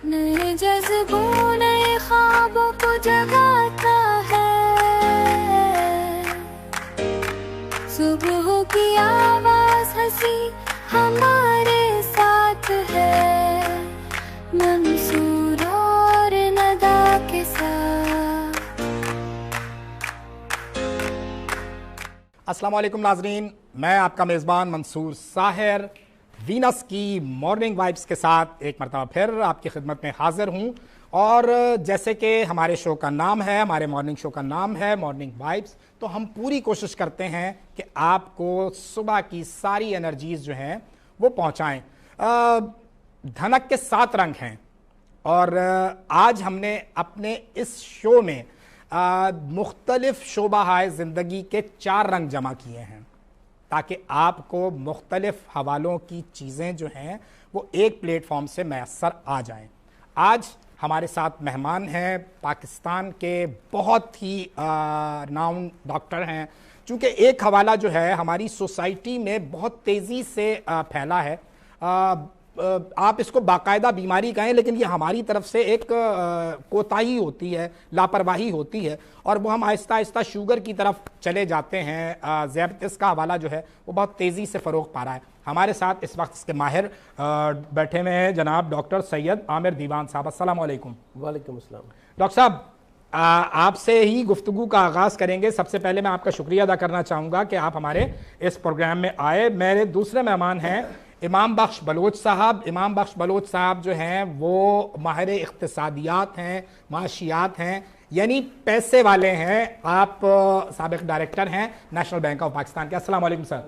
نئے جذبوں نئے خوابوں کو جگاتا ہے، صبح کی آواز ہنسی ہمارے ساتھ ہے، منصور اور ندا کے ساتھ۔ السلام علیکم ناظرین، میں آپ کا میزبان منصور ساحر وینس کی مارننگ وائبس کے ساتھ ایک مرتبہ پھر آپ کی خدمت میں حاضر ہوں، اور جیسے کہ ہمارے شو کا نام ہے، ہمارے مارننگ شو کا نام ہے مارننگ وائبس، تو ہم پوری کوشش کرتے ہیں کہ آپ کو صبح کی ساری انرجیز جو ہیں وہ پہنچائیں۔ دھنک کے 7 رنگ ہیں، اور آج ہم نے اپنے اس شو میں مختلف شعبہ ہائے زندگی کے 4 رنگ جمع کیے ہیں تاکہ آپ کو مختلف حوالوں کی چیزیں جو ہیں وہ ایک پلیٹ فارم سے میسر آ جائیں۔ آج ہمارے ساتھ مہمان ہیں پاکستان کے بہت ہی ناؤن ڈاکٹر ہیں، چونکہ ایک حوالہ جو ہے ہماری سوسائٹی میں بہت تیزی سے پھیلا ہے، آپ اس کو باقاعدہ بیماری کہیں لیکن یہ ہماری طرف سے ایک کوتاہی ہوتی ہے، لاپرواہی ہوتی ہے، اور وہ ہم آہستہ آہستہ شوگر کی طرف چلے جاتے ہیں۔ ذیابیطس کا حوالہ جو ہے وہ بہت تیزی سے فروغ پا رہا ہے۔ ہمارے ساتھ اس وقت اس کے ماہر بیٹھے ہوئے ہیں جناب ڈاکٹر سید عامر دیوان صاحب۔ السلام علیکم۔ وعلیکم السلام۔ ڈاکٹر صاحب، آپ سے ہی گفتگو کا آغاز کریں گے۔ سب سے پہلے میں آپ کا شکریہ ادا کرنا چاہوں گا کہ آپ ہمارے اس پروگرام میں آئے۔ میرے دوسرے مہمان ہیں امام بخش بلوچ صاحب۔ امام بخش بلوچ صاحب جو ہیں وہ ماہر اقتصادیات ہیں، معاشیات ہیں، یعنی پیسے والے ہیں۔ آپ سابق ڈائریکٹر ہیں نیشنل بینک آف پاکستان کے۔ السلام علیکم سر۔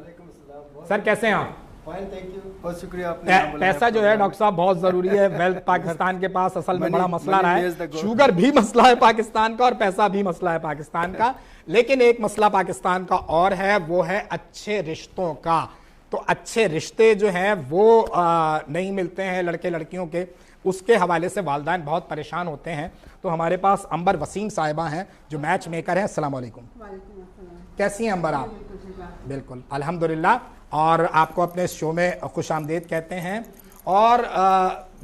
سر کیسے ہیں آپ؟ فائن، تھینک یو، بہت شکریہ آپ نے۔ پیسہ جو ہے ڈاکٹر صاحب بہت ضروری ہے۔ ویلتھ پاکستان کے پاس اصل میں بڑا مسئلہ رہا ہے، شوگر بھی مسئلہ ہے پاکستان کا اور پیسہ بھی مسئلہ ہے پاکستان کا، لیکن ایک مسئلہ پاکستان کا اور ہے، وہ ہے اچھے رشتوں کا۔ تو اچھے رشتے جو ہیں وہ نہیں ملتے ہیں لڑکے لڑکیوں کے، اس کے حوالے سے والدین بہت پریشان ہوتے ہیں۔ تو ہمارے پاس امبر وسیم صاحبہ ہیں جو میچ میکر ہیں۔ السلام علیکم۔ کیسی ہیں امبر آپ؟ بالکل الحمدللہ، اور آپ کو اپنے اس شو میں خوش آمدید کہتے ہیں۔ اور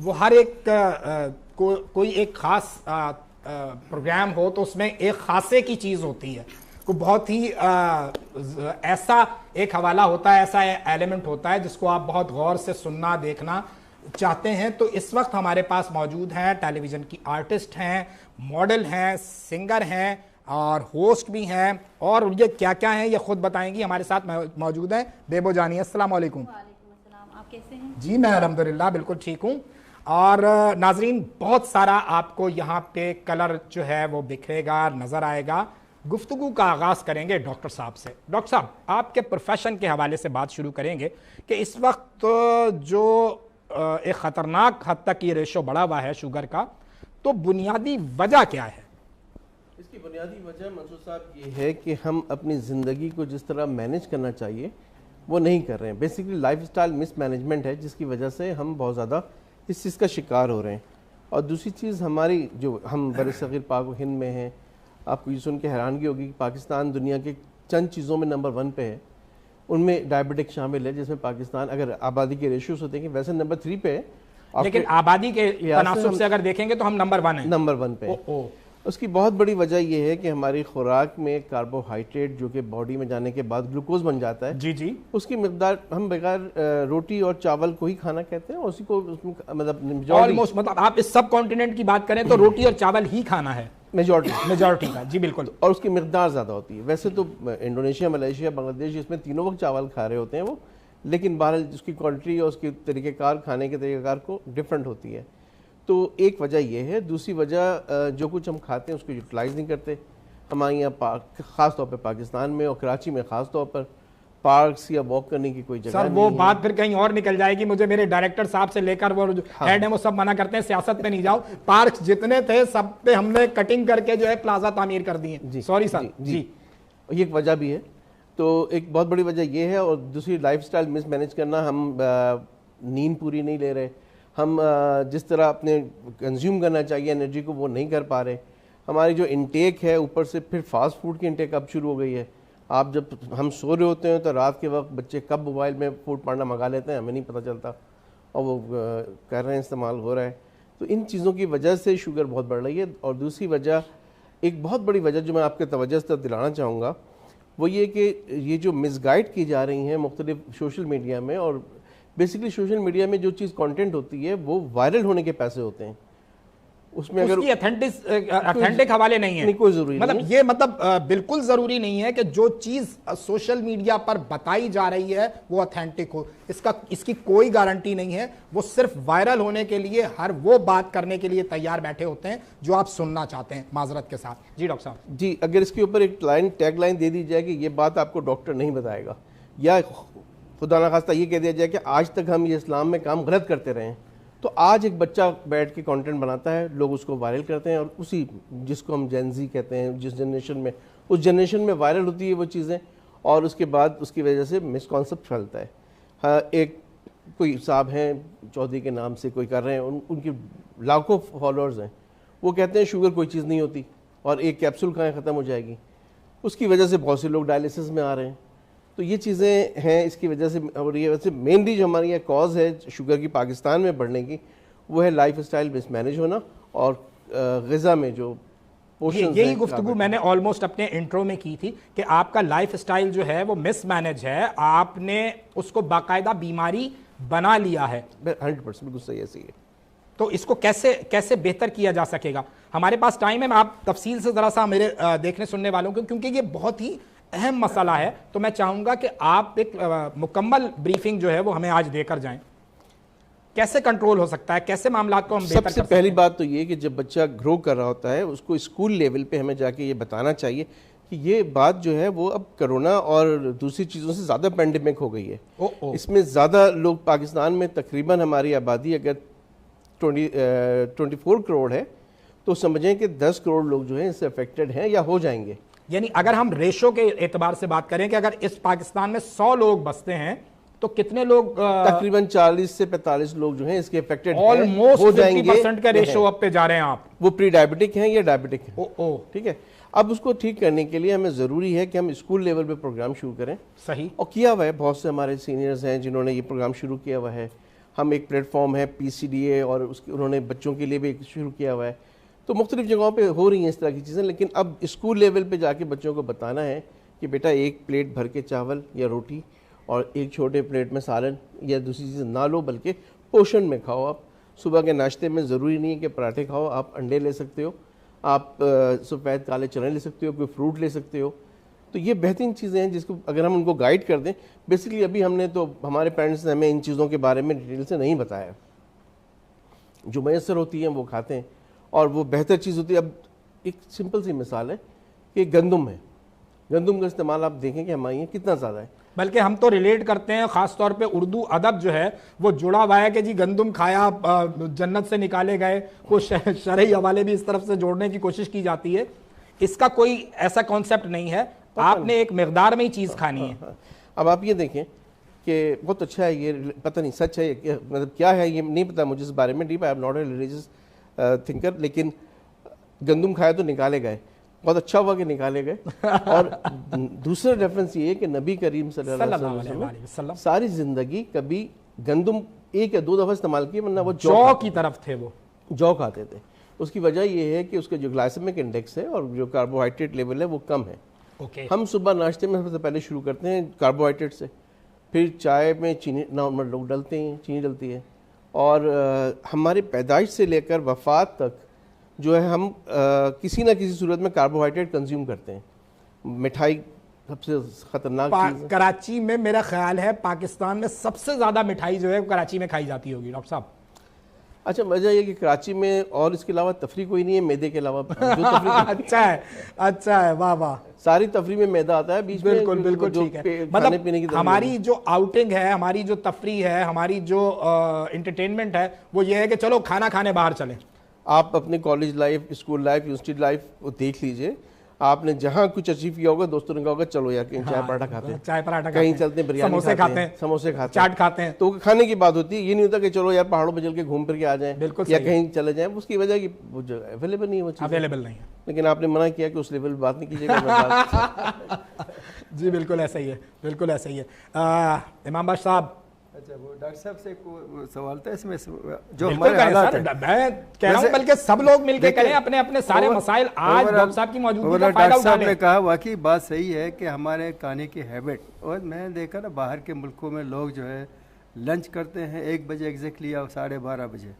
وہ ہر ایک کوئی ایک خاص پروگرام ہو تو اس میں ایک خاصے کی چیز ہوتی ہے، کو بہت ہی ایسا ایک حوالہ ہوتا ہے، ایسا ایلیمنٹ ہوتا ہے جس کو آپ بہت غور سے سننا دیکھنا چاہتے ہیں۔ تو اس وقت ہمارے پاس موجود ہیں ٹیلی ویژن کی آرٹسٹ ہیں، ماڈل ہیں، سنگر ہیں اور ہوسٹ بھی ہیں، اور یہ کیا کیا ہیں یہ خود بتائیں گی۔ ہمارے ساتھ موجود ہیں بیبو جانی۔ السلام علیکم۔ وعلیکم السلام، آپ کیسے ہیں؟ جی میں الحمدللہ بالکل ٹھیک ہوں۔ اور ناظرین بہت سارا آپ کو یہاں پہ کلر جو ہے وہ بکھرے گا، نظر آئے گا۔ گفتگو کا آغاز کریں گے ڈاکٹر صاحب سے۔ ڈاکٹر صاحب، آپ کے پروفیشن کے حوالے سے بات شروع کریں گے کہ اس وقت جو ایک خطرناک حد تک یہ ریشو بڑھا ہوا ہے شوگر کا، تو بنیادی وجہ کیا ہے؟ اس کی بنیادی وجہ منصور صاحب یہ ہے کہ ہم اپنی زندگی کو جس طرح مینیج کرنا چاہیے وہ نہیں کر رہے ہیں۔ بیسیکلی لائف سٹائل مس مینجمنٹ ہے جس کی وجہ سے ہم بہت زیادہ اس چیز کا شکار ہو رہے ہیں۔ اور دوسری چیز ہماری جو ہم برصغیر پاک و ہند میں ہیں، آپ کو یہ سن کے حیرانگی ہوگی کہ پاکستان دنیا کے چند چیزوں میں نمبر 1 پہ ہے، ان میں ڈائبٹک شامل ہے، جس میں پاکستان اگر آبادی کے ریشیو سے دیکھیں ویسے نمبر 3 پہ ہے، لیکن آبادی کے تناسب سے اگر دیکھیں گے تو ہم نمبر 1 ہیں، نمبر 1 پہ۔ اس کی بہت بڑی وجہ یہ ہے کہ ہماری خوراک میں کاربوہائیڈریٹ جو کہ باڈی میں جانے کے بعد گلوکوز بن جاتا ہے، جی جی، اس کی مقدار ہم بغیر روٹی اور چاول کو ہی کھانا کہتے ہیں، اسی کو مطلب آلموسٹ مطلب آپ اس سب کانٹیننٹ کی بات کریں تو روٹی اور چاول ہی کھانا ہے میجورٹی کا۔ جی بالکل، اور اس کی مقدار زیادہ ہوتی ہے۔ ویسے تو انڈونیشیا، ملیشیا، بنگلہ دیش اس میں تینوں وقت چاول کھا رہے ہوتے ہیں وہ، لیکن بہرحال اس کی کوانٹٹی اور اس کے طریقہ کار، کھانے کے طریقہ کار کو ڈفرینٹ ہوتی ہے۔ تو ایک وجہ یہ ہے۔ دوسری وجہ جو کچھ ہم کھاتے ہیں اس کو یوٹیلائز نہیں کرتے۔ ہمارے یہاں خاص طور پہ پاکستان میں اور کراچی میں خاص طور پر پارکس یا واک کرنے کی کوئی جگہ نہیں ہے۔ سر وہ بات پھر کہیں اور نکل جائے گی، مجھے میرے ڈائریکٹر صاحب سے لے کر وہ ہیڈ ہیں وہ سب منع کرتے ہیں سیاست پہ نہیں جاؤ۔ پارکس جتنے تھے سب پہ ہم نے کٹنگ کر کے جو ہے پلازا تعمیر کر دی ہیں۔ Sorry sir. جی، یہ ایک وجہ بھی ہے۔ تو ایک بہت بڑی وجہ یہ ہے، اور دوسری لائف سٹائل مس مینیج کرنا۔ ہم نیند پوری نہیں لے رہے، ہم جس طرح اپنے کنزیوم کرنا چاہیے انرجی کو وہ نہیں کر پا رہے۔ ہماری جو انٹیک ہے اوپر سے پھر فاسٹ فوڈ کی انٹیک اب شروع ہو گئی ہے۔ آپ جب ہم سو رہے ہوتے ہیں تو رات کے وقت بچے کب موبائل میں فوڈ پانڈا منگا لیتے ہیں ہمیں نہیں پتہ چلتا، اور وہ کر رہے ہیں، استعمال ہو رہا ہے۔ تو ان چیزوں کی وجہ سے شوگر بہت بڑھ رہی ہے. اور دوسری وجہ، ایک بہت بڑی وجہ جو میں آپ کے توجہ سے دلانا چاہوں گا، وہ یہ کہ یہ جو مس گائیڈ کی جا رہی ہیں مختلف سوشل میڈیا میں، اور بیسکلی سوشل میڈیا میں جو چیز کانٹینٹ ہوتی ہے وہ وائرل ہونے کے پیسے ہوتے ہیں. اس میں اگر اتھینٹک حوالے نہیں ہیں، کوئی ضروری مطلب یہ بالکل ضروری نہیں ہے کہ جو چیز سوشل میڈیا پر بتائی جا رہی ہے وہ اتھینٹک ہو. اس کی کوئی گارنٹی نہیں ہے. وہ صرف وائرل ہونے کے لیے ہر وہ بات کرنے کے لیے تیار بیٹھے ہوتے ہیں جو آپ سننا چاہتے ہیں. معذرت کے ساتھ. جی ڈاکٹر صاحب. جی، اگر اس کے اوپر ایک ٹیگ لائن دے دی جائے کہ یہ بات آپ کو ڈاکٹر نہیں بتائے گا، یا خدا نخواستہ یہ کہہ دیا جائے کہ آج تک ہم یہ اسلام میں کام غلط کرتے رہے ہیں، تو آج ایک بچہ بیٹھ کے کانٹینٹ بناتا ہے، لوگ اس کو وائرل کرتے ہیں، اور اسی جس کو ہم جین زی کہتے ہیں، جس جنریشن میں، اس جنریشن میں وائرل ہوتی ہے وہ چیزیں، اور اس کے بعد اس کی وجہ سے مس کانسیپٹ پھیلتا ہے. ہاں، ایک کوئی صاحب ہیں چودھری کے نام سے کوئی کر رہے ہیں، ان کی لاکھوں فالوورز ہیں، وہ کہتے ہیں شوگر کوئی چیز نہیں ہوتی اور ایک کیپسول کھائیں ختم ہو جائے گی. اس کی وجہ سے بہت سے لوگ ڈائلیسس میں آ رہے ہیں. تو یہ چیزیں ہیں اس کی وجہ سے. اور یہ ویسے مینلی جو ہماری یہ کاز ہے شوگر کی پاکستان میں بڑھنے کی، وہ ہے لائف اسٹائل مس مینیج ہونا، اور غذا میں جو یہی گفتگو میں نے آلموسٹ اپنے انٹرو میں کی تھی کہ آپ کا لائف اسٹائل جو ہے وہ مس مینیج ہے. آپ نے اس کو باقاعدہ بیماری بنا لیا ہے. 100% بالکل صحیح ایسی ہے. تو اس کو کیسے بہتر کیا جا سکے گا؟ ہمارے پاس ٹائم ہے، میں آپ تفصیل سے ذرا سا میرے دیکھنے سننے والوں کو، کیونکہ یہ بہت ہی اہم مسئلہ ہے، تو میں چاہوں گا کہ آپ ایک مکمل بریفنگ جو ہے وہ ہمیں آج دے کر جائیں. کیسے کنٹرول ہو سکتا ہے، کیسے معاملات کو ہم بہتر کر سکتے ہیں؟ سب سے پہلی بات تو یہ کہ جب بچہ گرو کر رہا ہوتا ہے، اس کو اسکول لیول پہ ہمیں جا کے یہ بتانا چاہیے کہ یہ بات جو ہے وہ اب کرونا اور دوسری چیزوں سے زیادہ پینڈیمک ہو گئی ہے. اس میں زیادہ لوگ پاکستان میں تقریباً ہماری آبادی اگر 24 کروڑ ہے، تو سمجھیں کہ 10 کروڑ لوگ جو ہیں اس سے افیکٹڈ ہیں یا ہو جائیں گے. یعنی اگر ہم ریشو کے اعتبار سے بات کریں کہ اگر اس پاکستان میں 100 لوگ بستے ہیں تو کتنے لوگ؟ تقریباً 40 سے 45 لوگ جو ہیں اس کے افیکٹڈ ہیں، آلموسٹ 50% کا ریشو اب پہ جا رہے ہیں آپ. وہ پری ڈائبٹک ہیں یا ڈائبٹک ہیں. ٹھیک ہے. اب اس کو ٹھیک کرنے کے لیے ہمیں ضروری ہے کہ ہم اسکول لیول پہ پروگرام شروع کریں. صحیح. اور کیا ہوا ہے، بہت سے ہمارے سینئرز ہیں جنہوں نے یہ پروگرام شروع کیا ہوا ہے. ہم ایک پلیٹ فارم ہے PCDA، اور انہوں نے بچوں کے لیے بھی شروع کیا ہوا ہے. تو مختلف جگہوں پہ ہو رہی ہیں اس طرح کی چیزیں، لیکن اب اسکول لیول پہ جا کے بچوں کو بتانا ہے کہ بیٹا ایک پلیٹ بھر کے چاول یا روٹی اور ایک چھوٹے پلیٹ میں سالن یا دوسری چیزیں نہ لو، بلکہ پورشن میں کھاؤ. آپ صبح کے ناشتے میں ضروری نہیں ہے کہ پراٹھے کھاؤ، آپ انڈے لے سکتے ہو، آپ سفید کالے چنے لے سکتے ہو، کوئی فروٹ لے سکتے ہو. تو یہ بہترین چیزیں ہیں جس کو اگر ہم ان کو گائیڈ کر دیں. بیسکلی ابھی ہم نے تو ہمارے پیرنٹس نے ہمیں ان چیزوں کے بارے میں ڈیٹیل سے نہیں بتایا، جو میسر ہوتی ہیں وہ کھاتے ہیں اور وہ بہتر چیز ہوتی ہے. اب ایک سمپل سی مثال ہے کہ گندم ہے، گندم کا استعمال آپ دیکھیں کہ ہمارے یہاں کتنا زیادہ ہے. بلکہ ہم تو ریلیٹ کرتے ہیں، خاص طور پہ اردو ادب جو ہے وہ جڑا ہوا ہے کہ جی گندم کھایا جنت سے نکالے گئے. کچھ شرعی حوالے بھی اس طرف سے جوڑنے کی کوشش کی جاتی ہے. اس کا کوئی ایسا کانسیپٹ نہیں ہے، آپ نے ایک مقدار میں ہی چیز کھانی ہے. اب آپ یہ دیکھیں کہ بہت اچھا ہے، یہ پتہ نہیں سچ ہے مطلب کیا ہے یہ نہیں پتا مجھے اس بارے میں، deep I am not a religious thinker, لیکن گندم کھایا تو نکالے گئے، بہت اچھا ہوا کہ نکالے گئے. اور دوسرا ریفرنس یہ ہے کہ نبی کریم صلی اللہ علیہ وسلم ساری زندگی کبھی گندم 1 یا 2 دفعہ استعمال کی، ورنہ وہ جو کی طرف تھے، وہ جو کھاتے تھے. اس کی وجہ یہ ہے کہ اس کا جو گلائسیمک انڈیکس ہے اور جو کاربوہائیڈریٹ لیول ہے وہ کم ہے. ہم صبح ناشتے میں سب سے پہلے شروع کرتے ہیں کاربوہائیڈریٹ سے، پھر چائے میں چینی نارمل لوگ ڈلتے ہیں، چینی ڈلتی ہے. اور ہماری پیدائش سے لے کر وفات تک جو ہے ہم کسی نہ کسی صورت میں کاربوہائیڈریٹ کنزیوم کرتے ہیں. مٹھائی سب سے خطرناک چیز ہے. کراچی میں میرا خیال ہے پاکستان میں سب سے زیادہ مٹھائی جو ہے کراچی میں کھائی جاتی ہوگی ڈاکٹر صاحب. اچھا، وجہ یہ کہ کراچی میں اور اس کے علاوہ تفریح کوئی نہیں ہے میدے کے علاوہ. اچھا ہے، واہ واہ. ساری تفریح میں میدا آتا ہے بیچ میں. بالکل ٹھیک ہے. مطلب ہماری جو آؤٹنگ ہے، ہماری جو تفریح ہے، ہماری جو انٹرٹینمنٹ ہے، وہ یہ ہے کہ چلو کھانا کھانے باہر چلیں. آپ اپنے college life, school life, university life وہ دیکھ لیجئے. آپ نے جہاں کچھ اچیو کیا ہوگا، دوستوں نے کہا ہوگا چلو یار کہیں چائے پراٹھا کھاتے ہیں، کہیں چلتے ہیں بریانی کھاتے ہیں، سموسے کھاتے ہیں، چاٹ کھاتے ہیں. تو کھانے کی بات ہوتی ہے. یہ نہیں ہوتا کہ چلو یار پہاڑوں پہ چل کے گھوم پھر کے آ جائیں یا کہیں چلے جائیں. اس کی وجہ کہ وہ جو اویلیبل نہیں ہے، وہ چیز اویلیبل نہیں ہے. لیکن آپ نے منع کیا کہ اس لیول پہ بات نہیں کیجیے گا. جی بالکل ایسا ہی ہے، بالکل ایسا ہی ہے. امام بخش صاحب، اچھا وہ ڈاکٹر صاحب سے سوال تھا اس میں جو بالکل ہمارے کریں حالات سر، ہیں میں کہہ رہا ہوں بلکہ سب لوگ مل کے کریں اپنے اپنے سارے مسائل، آج ڈاکٹر صاحب کی موجودگی کا فائدہ ڈاکٹر صاحب اٹھا نے لیں۔ کہا واقعی بات صحیح ہے کہ ہمارے کھانے کی ہیبٹ، اور میں نے دیکھا نا باہر کے ملکوں میں لوگ جو ہے لنچ کرتے ہیں 1 بجے ایگزیکٹلی یا 12:30 بجے،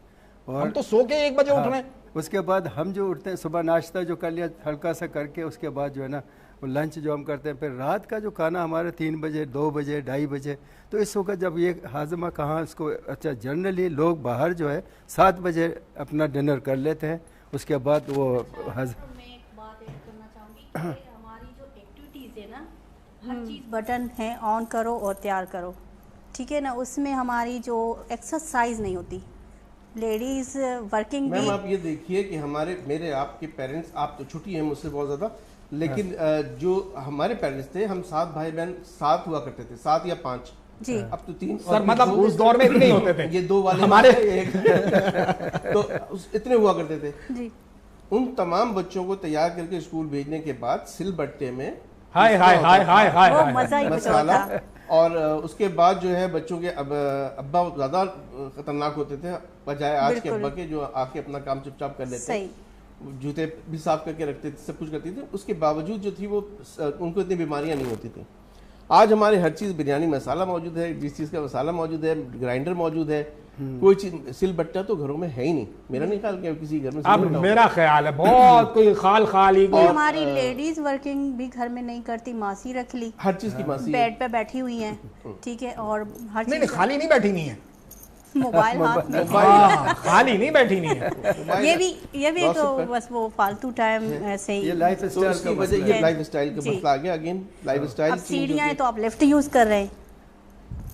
اور ہم تو سو کے 1 بجے اٹھ رہے ہیں۔ اس کے بعد ہم جو اٹھتے ہیں صبح ناشتہ جو کر لیا ہلکا سا کر کے، اس کے بعد جو ہے نا وہ لنچ جو ہم کرتے ہیں، پھر رات کا جو کھانا ہمارا 3 بجے 2 بجے 2:30 بجے، تو اس وقت جب یہ ہاضمہ کہاں اس کو، اچھا جنرلی لوگ باہر جو ہے 7 بجے اپنا ڈنر کر لیتے ہیں، اس کے بعد وہ میں ایک بات ایڈ کرنا چاہوں گی کہ ہماری جو ایکٹیویٹیز ہے نا، ہر چیز بٹن ہے آن کرو اور تیار کرو، ٹھیک ہے نا، اس میں ہماری جو ایکسرسائز نہیں ہوتی، لیڈیز ورکنگ بھی۔ میم آپ یہ دیکھیے کہ میرے آپ کے پیرنٹس، آپ تو چھٹی ہیں مجھ سے بہت زیادہ، لیکن جو ہمارے پیرنٹس تھے، ہم 7 بھائی بہن 7 ہوا کرتے تھے، 7 یا 5 جی، اب تو 3 سر مطلب اس دور میں اتنے ہی ہوتے تھے، یہ 2 والے ہمارے تو اتنے ہوا کرتے تھے جی، ان تمام بچوں کو تیار کر کے اسکول بھیجنے کے بعد سل بٹے میں ہائے ہائے ہائے ہائے وہ ہائے مزہ ہی کچھ مسالہ، ہوتا۔ اور اس کے بعد جو ہے بچوں کے ابا زیادہ خطرناک ہوتے تھے بجائے آج کے ابا کے، جو آ کے اپنا کام چپ چاپ کر لیتے، صحیح، جوتے بھی صاف کر کے رکھتے تھے، سب کچھ کرتی تھی، اس کے باوجود جو تھی وہ ان کو اتنی بیماریاں نہیں ہوتی تھیں۔ آج ہمارے ہر چیز بریانی مسالہ موجود ہے، جس چیز کا مسالہ موجود ہے، گرائنڈر موجود ہے، کوئی چیز سل بٹہ تو گھروں میں ہے ہی نہیں، میرا نہیں خیال کہ کسی گھر میں اب میرا خیال ہے بہت کوئی خال ہی کوئی ہماری لیڈیز ورکنگ بھی گھر میں نہیں کرتی، ماسی رکھ لی، ہر چیز کی ماسی بیڈ پہ بیٹھی ہوئی ہیں، ٹھیک ہے، اور ہر نہیں چیز خالی نہیں بیٹھی نہیں ہے، موبائل ہاتھ میں، خالی نہیں بیٹھی نہیں ہے، یہ بھی تو بس وہ فالتو ٹائم ایسے ہی۔ یہ لائف تو اسٹائل اس کی وجہ یہ لائف اسٹائل کا مسئلہ آ گیا، اگین لائف اسٹائل۔ اب سیڑھیاں ہیں تو آپ لفٹ یوز کر رہے ہیں،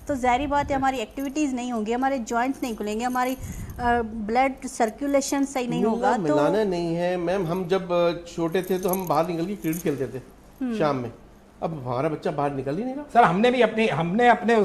تو ظاہری بات ہے ہماری ایکٹیویٹیز نہیں ہوں گی، ہمارے جوائنٹس نہیں کھلیں گے، ہماری بلڈ سرکولیشن صحیح نہیں ہوگا، تو ملانا نہیں ہے میم۔ ہم جب چھوٹے تھے تو ہم باہر نکل کے کرکٹ کھیلتے تھے شام میں، اب ہمارا بچہ باہر نکل ہی نہیں رہا۔ سر ہم نے اپنے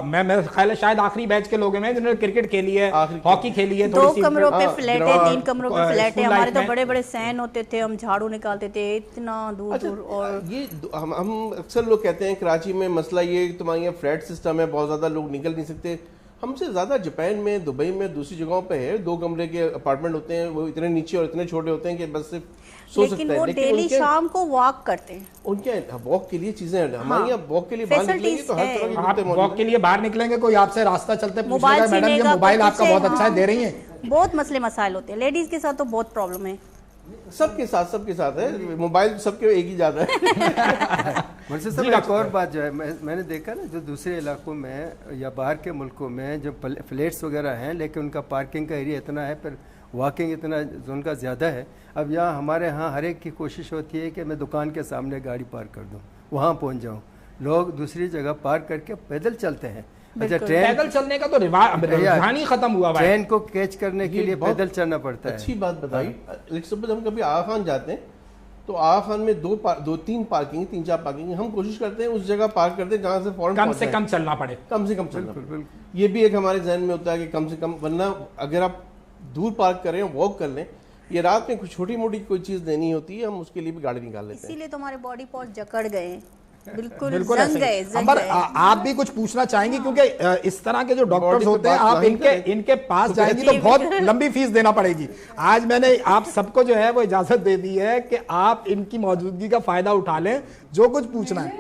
میرا خیال ہے شاید آخری بیچ کے لوگ ہیں جنہوں نے کرکٹ کھیلی ہے، ہاکی کھیلی ہے، 2 کمروں پہ فلیٹ ہے، 3 کمروں پہ فلیٹ ہے، ہمارے تو بڑے بڑے سین ہوتے تھے، ہم جھاڑو نکالتے تھے اتنا دور دور، اور یہ ہم اکثر لوگ کہتے ہیں کراچی میں مسئلہ یہ تمہارے یہاں فلیٹ سسٹم ہے، بہت زیادہ لوگ نکل نہیں سکتے۔ ہم سے زیادہ جاپان میں، دبئی میں، دوسری جگہوں پہ ہے 2 کمرے کے اپارٹمنٹ ہوتے ہیں، وہ اتنے نیچے اور اتنے چھوٹے ہوتے ہیں کہ بس صرف سو سکتا لیکن ہے، وہ ڈیلی شام کو واک کرتے ہیں، ان کے واک کے لیے چیزیں ہیں، ہمارے یہاں واک کے لیے باہر نکلیں گے تو ہر طرح کی آپ باتیں موجود واک کے لیے باہر نکلیں گے، کوئی آپ سے راستہ چلتے پوچھے موبائل گا میڈم چھینے یہ گا، موبائل آپ کا کچھ بہت اچھا ہے، دے رہی ہیں، بہت مسئلے مسائل ہوتے ہیں، لیڈیز کے ساتھ تو بہت پرابلم ہے، سب کے ساتھ ہے، موبائل سب کے ایک ہی جاتا ہے۔ مرشد صاحب ایک اور بات جو ہے میں نے دیکھا نا، جو دوسرے علاقوں میں یا باہر کے ملکوں میں جو فلیٹس وغیرہ ہیں لیکن ان کا پارکنگ کا ایریا اتنا ہے، پھر واکنگ اتنا ان کا زیادہ ہے۔ اب یہاں ہمارے ہاں ہر ایک کی کوشش ہوتی ہے کہ میں دکان کے سامنے گاڑی پارک کر دوں، وہاں پہنچ جاؤں، لوگ دوسری جگہ پارک کر کے پیدل چلتے ہیں۔ اچھا پیدل چلنے کا تو رجحان ہی ختم ہوا ہے، ٹرین کو کیچ کرنے کے لیے پیدل چلنا پڑتا ہے۔ اچھی بات بتائی، لیکن ہم کبھی آغا خان جاتے ہیں تو آغا خان میں 2-3 پارکنگ، 3-4 پارکنگ، ہم کوشش کرتے ہیں اس جگہ پارک کرتے ہیں جہاں سے فوراً کم سے کم چلنا پڑے، کم سے کم چلنا پڑے۔ یہ بھی ایک ہمارے ذہن میں ہوتا ہے کہ کم سے کم، ورنہ اگر آپ دور پارک کریں واک کر لیں، یہ رات میں کچھ چھوٹی موٹی کوئی چیز دینی ہوتی ہے، ہم اس کے لیے بھی گاڑی نکال لیتے ہیں، اسی لیے تو ہمارے باڈی پارٹ جکڑ گئے، بالکل بالکل زنگ گئے، ایسے ہی۔ آپ بھی کچھ پوچھنا چاہیں گی کیونکہ اس طرح کے جو ڈاکٹرز ہوتے ہیں آپ ان کے پاس جائیں گی تو بہت لمبی فیس دینا پڑے گی۔ آج میں نے آپ سب کو جو ہے وہ اجازت دے دی ہے کہ آپ ان کی موجودگی کا فائدہ اٹھا لیں، جو کچھ پوچھنا ہے۔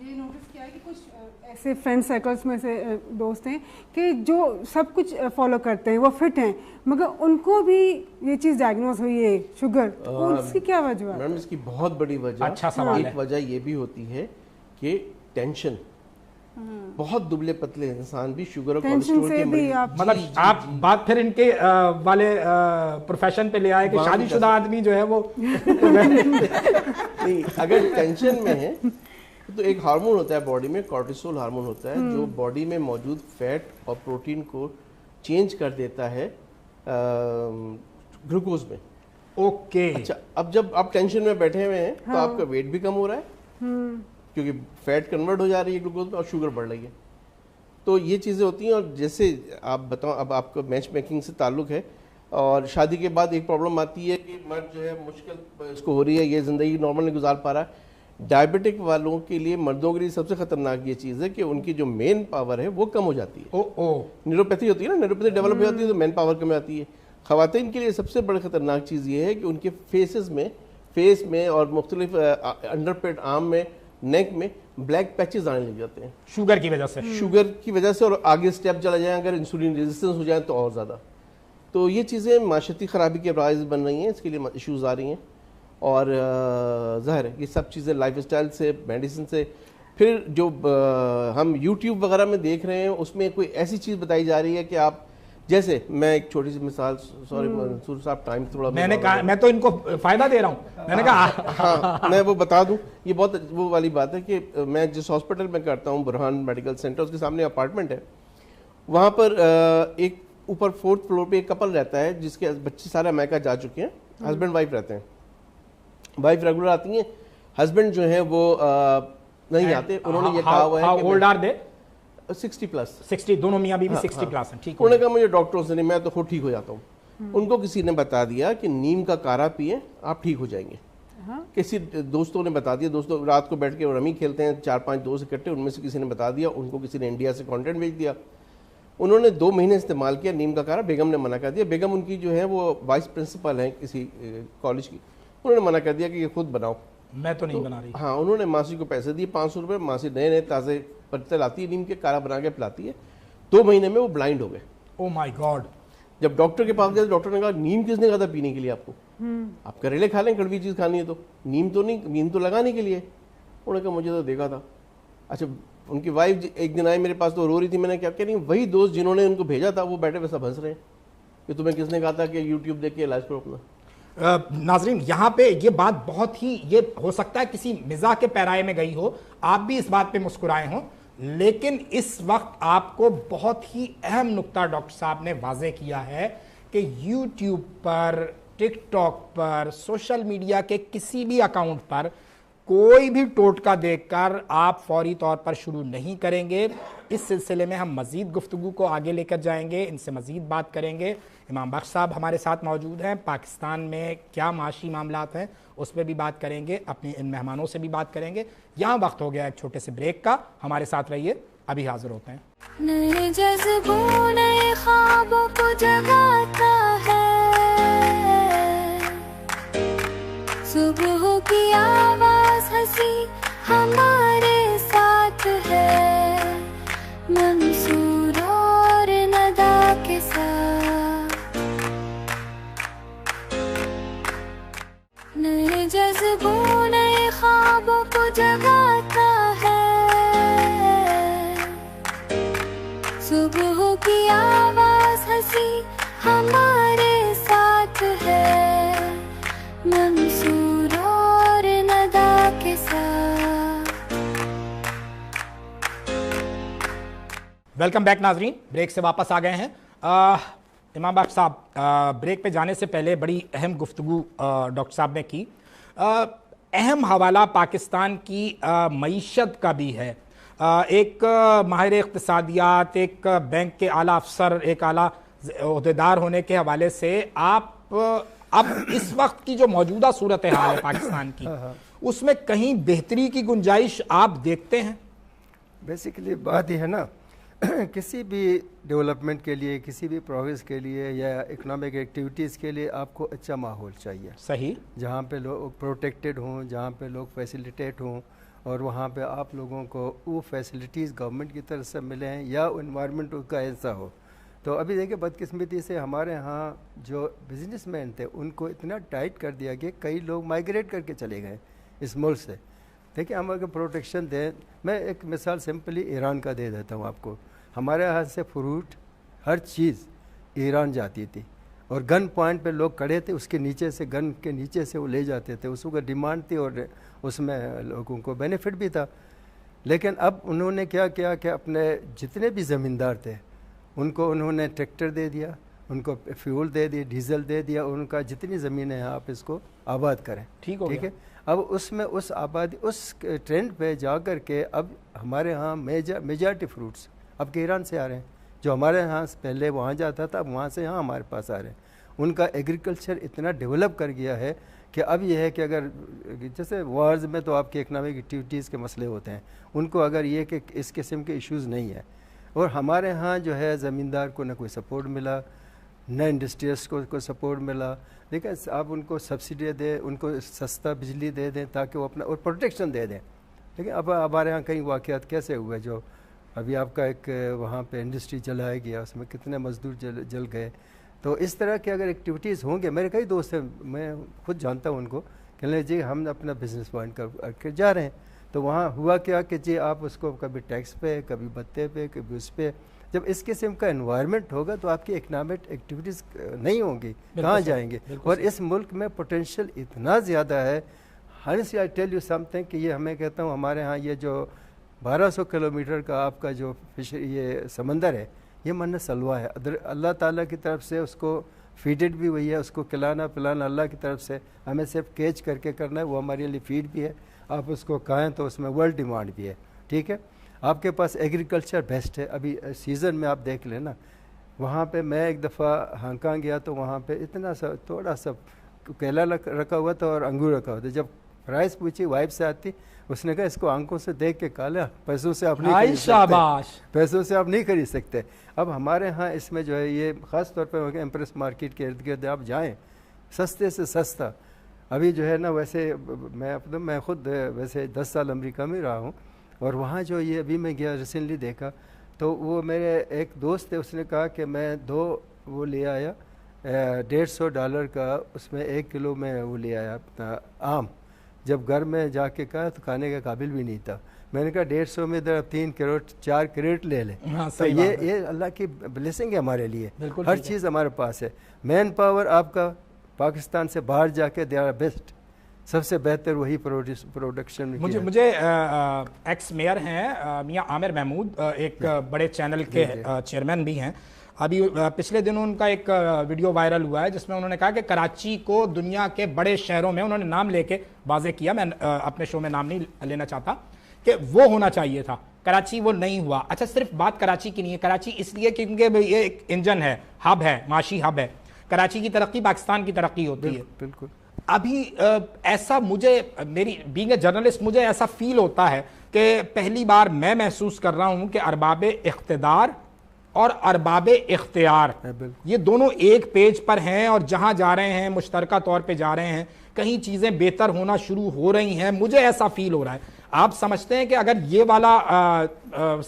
یہ نوٹس کیا ہے کہ کچھ ایسے فرینڈ سرکلس میں سے دوست ہیں کہ جو سب کچھ فالو کرتے ہیں، وہ فٹ ہیں، مگر ان کو بھی یہ چیز ڈائگنوز ہوئی ہے شوگر، اس کی کیا وجہ ہے؟ میم اس کی بہت بڑی وجہ، اچھا سوال ہے، ایک وجہ یہ بھی ہوتی ہے کہ ٹینشن، بہت دبلے پتلے انسان بھی شوگر اور کولیسٹرول کے مریض، مطلب آپ بات پھر ان کے والے پروفیشن پہ لے آئے کہ شادی شدہ آدمی جو ہے وہ نہیں، اگر ٹینشن میں ہے تو ایک ہارمون ہوتا ہے باڈی میں، کارٹیسول ہارمون ہوتا ہے، جو باڈی میں موجود فیٹ اور پروٹین کو چینج کر دیتا ہے گلوکوز میں۔ اوکے، اچھا، اب جب آپ ٹینشن میں بیٹھے ہوئے ہیں تو آپ کا ویٹ بھی کم ہو رہا ہے کیونکہ فیٹ کنورٹ ہو جا رہی ہے گلوکوز میں اور شوگر بڑھ رہی ہے، تو یہ چیزیں ہوتی ہیں۔ اور جیسے آپ بتاؤں، اب آپ کا میچ میکنگ سے تعلق ہے اور شادی کے بعد ایک پرابلم آتی ہے کہ مرد جو ہے مشکل اس کو ہو رہی ہے، یہ زندگی نارمل نہیں گزار پا رہا ہے، ڈائبٹک والوں کے لیے, مردوں کے لیے سب سے خطرناک یہ چیز ہے کہ ان کی جو مین پاور ہے وہ کم ہو جاتی ہے. نیوروپیتھی ہوتی ہے نا, نیوروپیتھی ڈیولپ ہو جاتی ہے تو مین پاور کم آتی ہے. خواتین کے لیے سب سے بڑی خطرناک چیز یہ ہے کہ ان کے فیس میں اور مختلف انڈر پیٹ, آرم میں, نیک میں بلیک پیچز آنے لگ جاتے ہیں شوگر کی وجہ سے, اور آگے سٹیپ چلا جائیں اگر انسولین ریزسٹنس ہو جائے تو اور زیادہ. تو یہ چیزیں معاشرتی خرابی کے باعث بن رہی ہیں, اس کے لیے ایشوز آ رہی ہیں. اور ظاہر ہے یہ سب چیزیں لائف اسٹائل سے, میڈیسن سے, پھر جو ہم یوٹیوب وغیرہ میں دیکھ رہے ہیں اس میں کوئی ایسی چیز بتائی جا رہی ہے کہ آپ, جیسے میں ایک چھوٹی سی مثال, سوری منصور صاحب ٹائم تھوڑا, میں نے کہا میں تو ان کو فائدہ دے رہا ہوں, میں نے کہا ہاں میں وہ بتا دوں. یہ بہت وہ والی بات ہے کہ میں جس ہاسپٹل میں کرتا ہوں, برہان میڈیکل سینٹر, اس کے سامنے اپارٹمنٹ ہے. وہاں پر ایک اوپر 4th فلور پہ ایک کپل رہتا ہے جس کے بچے سارے امریکہ جا چکے ہیں, ہسبینڈ وائف رہتے ہیں. وائف ریگولر آتی ہیں, ہسبینڈ جو ہیں وہ نہیں آتے. انہوں نے یہ کہا ہوا ہے کہ 60+, دونوں میاں بیوی 60+. ٹھیک, انہوں نے کہا مجھے ڈاکٹروں سے نہیں, میں تو خود ٹھیک ہو جاتا ہوں. ان کو کسی نے بتا دیا کہ نیم کا کارا پیئے آپ ٹھیک ہو جائیں گے. کسی دوستوں نے بتا دیا, دوستوں رات کو بیٹھ کے رمی کھیلتے ہیں 4-5 دوست اکٹھے, ان میں سے کسی نے بتا دیا, ان کو کسی نے انڈیا سے کانٹینٹ بھیج دیا. انہوں نے 2 مہینے استعمال کیا نیم کا کارا, بیگم نے منع کر دیا. بیگم ان کی جو ہے وہ وائس پرنسپل ہیں کسی کالج کی, انہوں نے منع کر دیا کہ یہ خود بناؤ, میں تو نہیں بنا رہی. ہاں, انہوں نے ماسی کو پیسے دیے 500 روپے. ماسی نئے تازے پتے لاتی ہے, نیم کے کارا بنا کے پلاتی ہے. 2 مہینے میں وہ بلائنڈ ہو گئے. او مائی گاڈ. جب ڈاکٹر کے پاس گئے, ڈاکٹر نے کہا نیم کس نے کہا تھا پینے کے لیے آپ کو, آپ کریلے کھا لیں, کڑوی چیز کھانی ہے تو, نیم تو نہیں, نیم تو لگانے کے لیے. انہوں نے کہا مجھے تو دیکھا تھا. اچھا, ان کی وائف ایک دن آئی میرے پاس تو رو رہی تھی. میں نے کیا کہہ رہی, وہی دوست جنہوں نے ان کو بھیجا تھا وہ بیٹھے ویسا ہنس رہے ہیں کہ تمہیں کس نے کہا تھا کہ یوٹیوب دیکھ کے علاج کرو اپنا. ناظرین یہاں پہ یہ بات بہت ہی, یہ ہو سکتا ہے کسی مزاح کے پیرائے میں گئی ہو, آپ بھی اس بات پہ مسکرائے ہوں, لیکن اس وقت آپ کو بہت ہی اہم نقطہ ڈاکٹر صاحب نے واضح کیا ہے کہ یوٹیوب پر, ٹک ٹاک پر, سوشل میڈیا کے کسی بھی اکاؤنٹ پر کوئی بھی ٹوٹکا دیکھ کر آپ فوری طور پر شروع نہیں کریں گے. اس سلسلے میں ہم مزید گفتگو کو آگے لے کر جائیں گے, ان سے مزید بات کریں گے. امام بخش صاحب ہمارے ساتھ موجود ہیں, پاکستان میں کیا معاشی معاملات ہیں اس پہ بھی بات کریں گے, اپنے ان مہمانوں سے بھی بات کریں گے. یہاں وقت ہو گیا ایک چھوٹے سے بریک کا, ہمارے ساتھ رہیے, ابھی حاضر ہوتے ہیں. نئے جذبوں نئے خوابوں کو جگاتا ہے, صبح کی آواز ہنسی ہمارے ساتھ ہے, منصور اور ندا کے ساتھ. نئے جذبوں نئے خوابوں کو جگاتا ہے, صبح کی آواز ہنسی ہمارے ساتھ ہے, منصور اور ندا کے ساتھ. ویلکم بیک ناظرین, بریک سے واپس آ گئے ہیں. امام بخش صاحب, بریک پہ جانے سے پہلے بڑی اہم گفتگو ڈاکٹر صاحب نے کی. اہم حوالہ پاکستان کی معیشت کا بھی ہے. ایک ماہر اقتصادیات, ایک بینک کے اعلیٰ افسر, ایک اعلیٰ عہدیدار ہونے کے حوالے سے آپ اب اس وقت کی جو موجودہ صورتحال ہے پاکستان کی, اس میں کہیں بہتری کی گنجائش آپ دیکھتے ہیں؟ بیسیکلی بات یہ ہے نا, کسی بھی ڈیولپمنٹ کے لیے, کسی بھی پروگریس کے لیے یا اکنامک ایکٹیویٹیز کے لیے آپ کو اچھا ماحول چاہیے. صحیح. جہاں پہ لوگ پروٹیکٹڈ ہوں, جہاں پہ لوگ فیسیلیٹیٹ ہوں, اور وہاں پہ آپ لوگوں کو وہ فیسلٹیز گورنمنٹ کی طرف سے ملیں یا انوائرمنٹ کا ایسا ہو. تو ابھی دیکھیں بدقسمتی سے ہمارے ہاں جو بزنس مین تھے ان کو اتنا ٹائٹ کر دیا کہ کئی لوگ مائگریٹ کر کے چلے گئے اس ملک سے. دیکھیں ہم اگر پروٹیکشن دیں, میں ایک مثال سمپلی ایران کا دے دیتا ہوں آپ کو. ہمارے یہاں سے فروٹ ہر چیز ایران جاتی تھی, اور گن پوائنٹ پہ لوگ کھڑے تھے, اس کے نیچے سے گن کے نیچے سے وہ لے جاتے تھے. اس کو ڈیمانڈ تھی اور اس میں لوگوں کو بینیفٹ بھی تھا. لیکن اب انہوں نے کیا کیا کہ اپنے جتنے بھی زمیندار تھے ان کو انہوں نے ٹریکٹر دے دیا, ان کو فیول دے دیا, ڈیزل دے دیا, ان کا جتنی زمینیں ہیں آپ اس کو آباد کریں. ٹھیک ہے. اب اس میں اس آبادی اس ٹرینڈ پہ جا کر کے اب ہمارے ہاں میجارٹی فروٹس اب کے ایران سے آ رہے ہیں. جو ہمارے ہاں پہلے وہاں جاتا تھا اب وہاں سے یہاں ہمارے پاس آ رہے ہیں. ان کا ایگریکلچر اتنا ڈیولپ کر گیا ہے کہ اب یہ ہے کہ اگر جیسے وارز میں تو آپ کے اکنامک ایکٹیویٹیز کے مسئلے ہوتے ہیں، ان کو اگر یہ کہ اس قسم کے ایشوز نہیں ہیں، اور ہمارے ہاں جو ہے زمیندار کو نہ کوئی سپورٹ ملا، نہ انڈسٹریز کو کوئی سپورٹ ملا. دیکھیں آپ ان کو سبسڈی دیں، ان کو سستا بجلی دے دیں تاکہ وہ اپنا اور پروٹیکشن دے دیں. لیکن اب ہمارے ہاں کئی واقعات کیسے ہوئے، جو ابھی آپ کا ایک وہاں پہ انڈسٹری جلایا گیا، اس میں کتنے مزدور جل گئے. تو اس طرح کے اگر ایکٹیویٹیز ہوں گے، میرے کئی دوست ہیں، میں خود جانتا ہوں ان کو، کہ لیں جی ہم اپنا بزنس پوائنٹ کر کے جا رہے ہیں. تو وہاں ہوا کیا کہ جی آپ اس کو کبھی ٹیکس پہ، کبھی بھتے پہ، کبھی اس پہ. جب اس قسم کا انوائرمنٹ ہوگا تو آپ کی اکنامک ایکٹیویٹیز نہیں ہوں گی، کہاں جائیں گے. اور اس ملک میں پوٹینشیل اتنا زیادہ ہے. ہنسی I tell you some thing کہ یہ ہمیں کہتا ہوں ہمارے ہاں یہ جو 1200 کلومیٹر کا آپ کا جو یہ سمندر ہے، یہ من سلوا ہے. اللہ تعالیٰ کی طرف سے اس کو فیڈڈ بھی ہوئی ہے، اس کو کھلانا پلانا اللہ کی طرف سے، ہمیں صرف کیچ کر کے کرنا ہے، وہ ہمارے لیے فیڈ بھی ہے. آپ اس کو کھائیں تو اس میں ورلڈ ڈیمانڈ بھی ہے. ٹھیک ہے، آپ کے پاس ایگریکلچر بیسٹ ہے. ابھی سیزن میں آپ دیکھ لیں نا، وہاں پہ میں ایک دفعہ ہانگ کانگ گیا تو وہاں پہ اتنا سا تھوڑا سا کیلا رکھا ہوا تھا اور انگور رکھا ہوا تھا. جب پرائس پوچھی وائف سے آتی، اس نے کہا اس کو آنکھوں سے دیکھ کے کالا، پیسوں سے آپ نہیں خرید سکتے، پیسوں سے آپ نہیں خرید سکتے. اب ہمارے ہاں اس میں جو ہے یہ خاص طور پہ ایمپریس مارکیٹ کے ارد گرد آپ جائیں، سستے سے سستا. ابھی جو ہے نا ویسے میں خود ویسے 10 سال امریکہ میں رہا ہوں، اور وہاں جو یہ ابھی میں گیا ریسنٹلی دیکھا تو وہ میرے ایک دوست ہے، اس نے کہا کہ میں 2 وہ لے آیا $150 کا، اس میں 1 کلو میں وہ لے آیا اپنا آم. جب گھر میں جا کے کہا تو کھانے کے قابل بھی نہیں تھا. میں نے کہا 150 میں ادھر 3 کریٹ 4 کریٹ لے لیں. تو یہ اللہ کی بلیسنگ ہے ہمارے لیے، ہر چیز ہمارے پاس ہے. مین پاور آپ کا پاکستان سے باہر جا کے دے آر بیسٹ، سب سے بہتر وہی پروڈکشن. مجھے ایکس میئر ہیں میاں عامر محمود، ایک بڑے چینل کے چیئرمین بھی ہیں. ابھی پچھلے دنوں ان کا ایک ویڈیو وائرل ہوا ہے جس میں انہوں نے کہا کہ کراچی کو دنیا کے بڑے شہروں میں، انہوں نے نام لے کے واضح کیا، میں اپنے شو میں نام نہیں لینا چاہتا، کہ وہ ہونا چاہیے تھا، کراچی وہ نہیں ہوا. اچھا صرف بات کراچی کی نہیں ہے، کراچی اس لیے کیونکہ یہ ایک انجن ہے، ہب ہے، معاشی ہب ہے. کراچی کی ترقی پاکستان کی ترقی ہوتی ہے. بالکل. ابھی ایسا مجھے، میری بینگ اے جرنلسٹ، مجھے ایسا فیل ہوتا ہے کہ پہلی بار میں محسوس کر رہا ہوں کہ ارباب اقتدار اور ارباب اختیار یہ دونوں ایک پیج پر ہیں، اور جہاں جا رہے ہیں مشترکہ طور پہ جا رہے ہیں، کہیں چیزیں بہتر ہونا شروع ہو رہی ہیں. مجھے ایسا فیل ہو رہا ہے. آپ سمجھتے ہیں کہ اگر یہ والا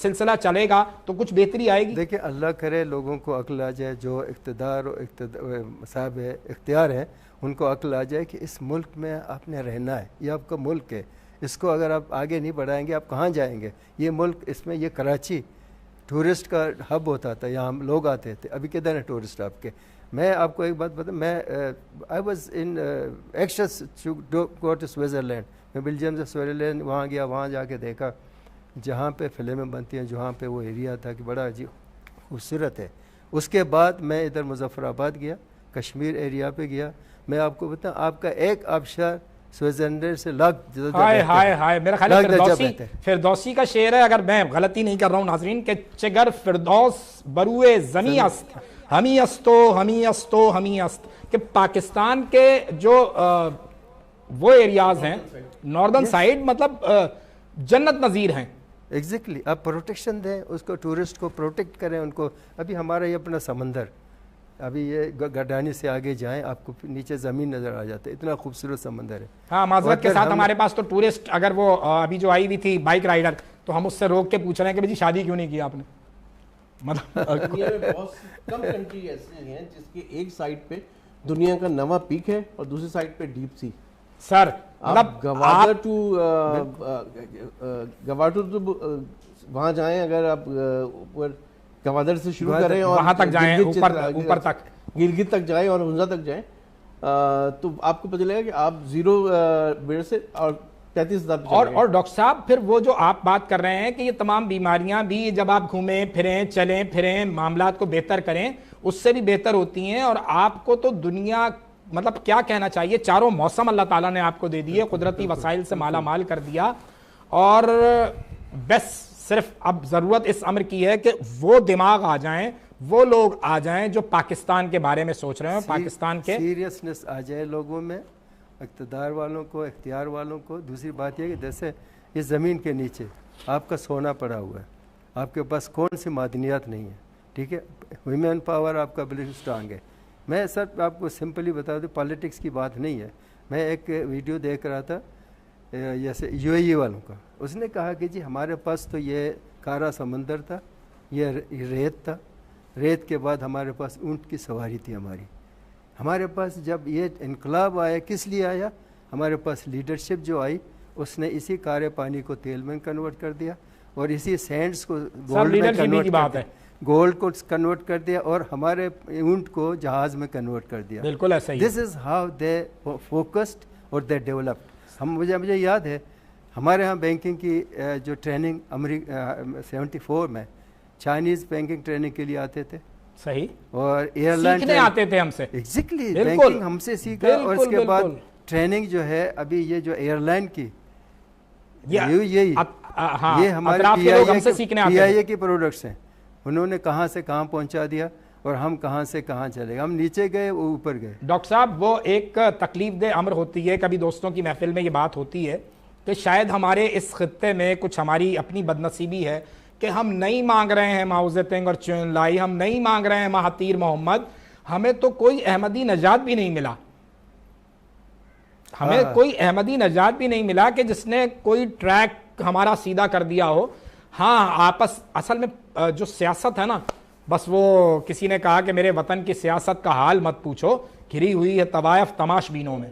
سلسلہ چلے گا تو کچھ بہتری آئے گی؟ دیکھیں اللہ کرے لوگوں کو عقل آ جائے، جو اقتدار اور صاحب اختیار ہے ان کو عقل آ جائے کہ اس ملک میں آپ نے رہنا ہے، یہ آپ کا ملک ہے، اس کو اگر آپ آگے نہیں بڑھائیں گے آپ کہاں جائیں گے. یہ ملک، اس میں یہ کراچی ٹورسٹ کا ہب ہوتا تھا، یہاں لوگ آتے تھے. ابھی کدھر ہیں ٹورسٹ آپ کے؟ میں آپ کو ایک بات بتاؤں، میں I was in anxious to go to Switzerland. میں بیلجیم سے سوئٹزرلینڈ وہاں گیا، وہاں جا کے دیکھا جہاں پہ فلمیں بنتی ہیں، جہاں پہ وہ ایریا تھا کہ بڑا عجیب خوبصورت ہے. اس کے بعد میں ادھر مظفر آباد گیا، کشمیر ایریا پہ گیا. میں آپ کو بتاؤں آپ کا ایک آبشار سوئٹزرلینڈ سے ہائے میرا خیال ہے فردوسی کا شعر ہے، اگر میں غلطی نہیں کر رہا ہوں ناظرین، کہ چگر فردوس بروئے زمیں است ہمی استو ہمی است. کہ پاکستان کے جو وہ ایریاز ہیں ناردرن سائیڈ، مطلب جنت نظیر ہیں. ایگزیکٹلی. آپ پروٹیکشن دیں اس کو، ٹورسٹ کو پروٹیکٹ کریں ان کو. ابھی ہمارا یہ اپنا سمندر، ابھی یہ گڈانی سے آگے جائیں آپ کو نیچے زمین نظر آ جاتا ہے، اتنا خوبصورت سمندر ہے. ہاں معذرت کے ساتھ ہمارے پاس تو ٹورسٹ اگر وہ ابھی جو آئی ہوئی تھی بائک رائڈر، تو ہم اس سے روک کے پوچھ رہے ہیں کہ جی شادی کیوں نہیں کی آپ نے. مطلب دنیا میں بہت کم کنٹری ایسے ہیں جس کے ایک سائڈ پہ دنیا کا نواں پیک ہے اور دوسری سائڈ پہ ڈیپ سی. سر گوادر ٹو وہاں جائیں، اگر آپ گوادر سے شروع کریں اور وہاں تک جائیں، اوپر تک گلگت تک جائیں اور ہنزا تک جائیں، تو آپ کو پتہ چلے گا کہ آپ 0 بیڑ سے اور 33,000 اور ڈاکٹر صاحب پھر وہ جو آپ بات کر رہے ہیں کہ یہ تمام بیماریاں بھی جب آپ گھومیں پھریں چلیں پھریں معاملات کو بہتر کریں اس سے بھی بہتر ہوتی ہیں. اور آپ کو تو دنیا مطلب کیا کہنا چاہیے، چاروں موسم اللہ تعالیٰ نے آپ کو دے دیے، قدرتی وسائل سے مالا مال کر دیا، اور بس صرف اب ضرورت اس امر کی ہے کہ وہ دماغ آ جائیں وہ لوگ آ جائیں جو پاکستان کے بارے میں سوچ رہے ہیں, پاکستان کے سیریسنس آ جائے لوگوں میں, اقتدار والوں کو, اختیار والوں کو. دوسری بات یہ کہ جیسے اس زمین کے نیچے آپ کا سونا پڑا ہوا ہے, آپ کے پاس کون سی معدنیات نہیں ہے, ٹھیک ہے, ویمن پاور آپ کا بڑی اسٹرانگ ہے. میں سر آپ کو سمپلی بتا دوں, پالیٹکس کی بات نہیں ہے. میں ایک ویڈیو دیکھ رہا تھا جیسے UAE والوں کا, اس نے کہا کہ جی ہمارے پاس تو یہ کارا سمندر تھا, یہ ریت تھا, ریت کے بعد ہمارے پاس اونٹ کی سواری تھی ہمارے پاس جب یہ انقلاب آیا کس لیے آیا, ہمارے پاس لیڈرشپ جو آئی اس نے اسی کارے پانی کو تیل میں کنورٹ کر دیا اور اسی سینڈز کو گولڈ میں کنورٹ کر دیا, گولڈ کو کنورٹ کر دیا اور ہمارے اونٹ کو جہاز میں کنورٹ کر دیا. بالکل ایسا ہی. دس از ہاؤ دے فوکسڈ اور دے ڈیولپڈ. مجھے یاد ہے ہمارے ہاں بینکنگ کی جو ٹریننگ 74 میں چائنیز بینکنگ ٹریننگ کے لیے آتے تھے, صحیح, اور ایئر لائن سیکھنے آتے تھے ہم سے. ایگزیکٹلی, بینکنگ ہم سے سیکھا, اور اس کے بعد ٹریننگ جو ہے ابھی یہ جو ایئر لائن کی یہ ہمارے PIA کی پروڈکٹس ہیں. انہوں نے کہاں سے کہاں پہنچا دیا اور ہم کہاں سے کہاں چلے گئے, ہم نیچے گئے وہ اوپر گئے. ڈاکٹر صاحب وہ ایک تکلیف دہ امر ہوتی ہے, کبھی دوستوں کی محفل میں یہ بات ہوتی ہے کہ شاید ہمارے اس خطے میں کچھ ہماری اپنی بدنصیبی ہے کہ ہم نہیں مانگ رہے ہیں ماؤ زے تونگ اور چیو ان لائی, ہم نہیں مانگ رہے ہیں مہاتیر محمد, ہمیں تو کوئی احمدی نژاد بھی نہیں ملا, ہمیں کوئی احمدی نژاد بھی نہیں ملا کہ جس نے کوئی ٹریک ہمارا سیدھا کر دیا ہو. ہاں اصل میں جو سیاست ہے نا, بس وہ کسی نے کہا کہ میرے وطن کی سیاست کا حال مت پوچھو, گھری ہوئی ہے طوائف تماش بینوں میں,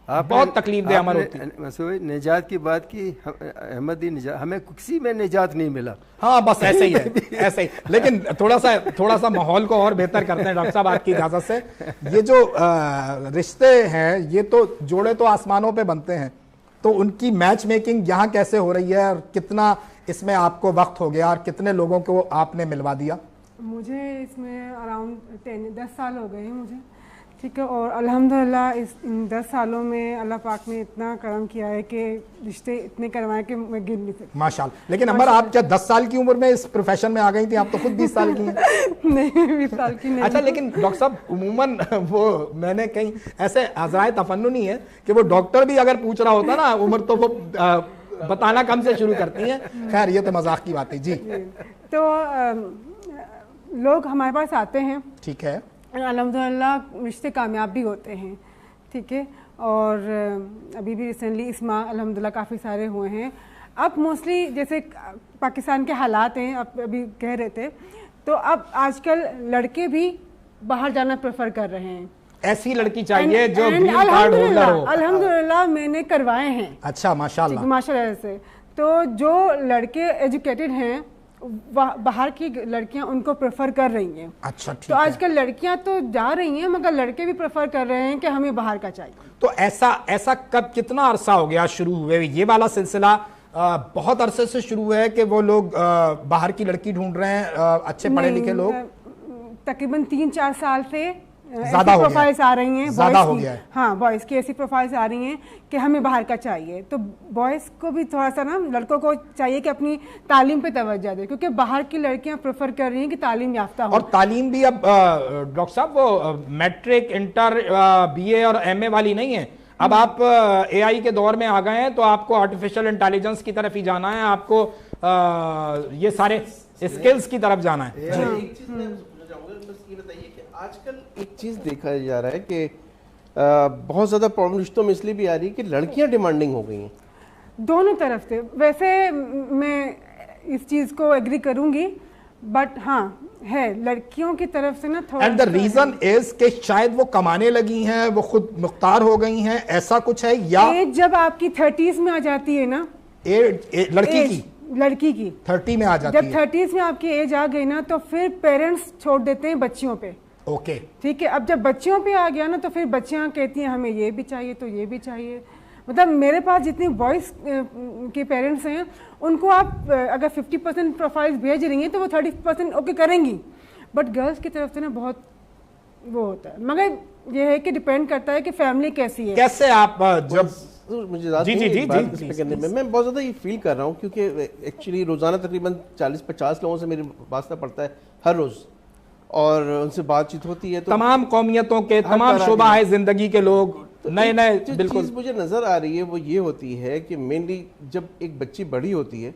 بہت تکلیف دہ عمل ہوتی ہے. نجات کی بات کی, احمدی نجات, ہمیں کسی میں نجات نہیں ملا. ہاں بس ایسے ہی ہے, ایسے ہی. لیکن تھوڑا سا ماحول کو اور بہتر کرتے ہیں ڈاکٹر صاحب آپ کی اجازت سے. یہ جو رشتے ہیں یہ تو جوڑے تو آسمانوں پہ بنتے ہیں, تو ان کی میچ میکنگ یہاں کیسے ہو رہی ہے اور کتنا اس میں آپ کو وقت ہو گیا اور کتنے لوگوں کو آپ نے ملوا دیا؟ مجھے اس میں اراؤنڈ 10 سال ہو گئے ہیں مجھے, ٹھیک ہے, اور الحمدللہ ان 10 سالوں میں اللہ پاک نے اتنا کرم کیا ہے کہ رشتے اتنے کروائے کہ میں گن نہیں سکتی. ماشاء اللہ. لیکن عمر آپ کیا 10 سال کی عمر میں اس پروفیشن میں آ گئی تھی؟ آپ تو خود 20 سال کی ہیں. نہیں 20 سال کی نہیں. اچھا, لیکن ڈاکٹر صاحب عموماً وہ میں نے کہیں ایسے عذرائے تفننی ہے کہ وہ ڈاکٹر بھی اگر پوچھ رہا ہوتا نا عمر تو وہ بتانا کم سے شروع کرتی ہیں. خیر یہ تو مذاق کی بات ہے. جی, تو لوگ ہمارے پاس آتے ہیں, ٹھیک ہے, الحمدللہ رشتے کامیاب بھی ہوتے ہیں, ٹھیک ہے, اور ابھی بھی ریسنٹلی اس ماہ الحمدللہ کافی سارے ہوئے ہیں. اب موسٹلی جیسے پاکستان کے حالات ہیں, اب ابھی کہہ رہے تھے, تو اب آج کل لڑکے بھی باہر جانا پریفر کر رہے ہیں. ایسی لڑکی چاہیے جو گرین کارڈ ہولڈر ہو. الحمدللہ میں نے کروائے ہیں. اچھا, ماشاءاللہ ماشاءاللہ سے. تو جو لڑکے ایجوکیٹڈ ہیں باہر کی لڑکیاں ان کو پریفر کر رہی ہیں. اچھا, تو آج کل لڑکیاں تو جا رہی ہیں مگر لڑکے بھی پریفر کر رہے ہیں کہ ہمیں باہر کا چاہیے. تو ایسا کب کتنا عرصہ ہو گیا شروع ہوئے یہ والا سلسلہ؟ بہت عرصے سے شروع ہے کہ وہ لوگ باہر کی لڑکی ڈھونڈ رہے ہیں, اچھے پڑھے لکھے لوگ؟ تقریباً 3-4 سال سے زیادہ ہو پروفائلز آ رہی ہیں زیادہ ہو گیا ہے. ہاں, بوائز کی ایسی پروفائلز آ رہی ہیں کہ ہمیں باہر کا چاہیے. تو بوائز کو بھی تھوڑا سا نا, لڑکوں کو چاہیے کہ اپنی تعلیم پہ توجہ دے, کیونکہ باہر کی لڑکیاں پریفر کر رہی ہیں کہ تعلیم یافتہ ہو. اور تعلیم بھی اب ڈاکٹر صاحب وہ میٹرک, انٹر, BA اور MA والی نہیں ہے. اب آپ AI کے دور میں آ گئے ہیں, تو آپ کو آرٹیفیشل انٹیلیجنس کی طرف ہی جانا ہے, آپ کو یہ سارے اسکلز کی طرف جانا ہے. آج کل ایک چیز دیکھا جا رہا ہے کہ بہت زیادہ پرابلم رشتوں میں اس لیے بھی آ رہی ہے کہ لڑکیاں ڈیمانڈنگ ہو گئی ہیں دونوں طرف سے. ویسے میں اس چیز کو ایگری کروں گی, بٹ ہاں ہے لڑکیوں کی طرف سے نا تھوڑا. اینڈ دا ریزن از کہ شاید وہ کمانے لگی ہیں, وہ خود مختار ہو گئی ہیں, ایسا کچھ ہے؟ یا ایج جب آپ کی 30s میں آ جاتی ہے نا, لڑکی کی 30 میں آ جاتی ہے, جب 30s میں آپ کی ایج آ گئی نا تو پھر پیرنٹس چھوڑ دیتے ہیں بچیوں پہ. اوکے, ٹھیک ہے. اب جب بچیوں پہ آ گیا نا تو پھر بچیاں کہتی ہیں ہمیں یہ بھی چاہیے تو یہ بھی چاہیے. مطلب میرے پاس جتنی بوائز کے پیرنٹس ہیں ان کو آپ اگر 50% پروفائلز بھیج رہی ہیں تو وہ 30% اوکے کریں گی, بٹ گرلس کی طرف سے نا بہت وہ ہوتا ہے. مگر یہ ہے کہ ڈیپینڈ کرتا ہے کہ فیملی کیسی ہے. کیسے آپ جب مجھے جی میں بہت زیادہ یہ فیل کر رہا ہوں کیونکہ ایکچولی روزانہ تقریباً 40-50 لوگوں سے میری واسطہ پڑتا ہے ہر روز, اور ان سے بات چیت ہوتی ہے. تو تمام قومیتوں کے, تمام شعبہ ہے زندگی کے لوگ, نئے نئے. بالکل چیز مجھے نظر آ رہی ہے وہ یہ ہوتی ہے کہ مینلی جب ایک بچی بڑی ہوتی ہے,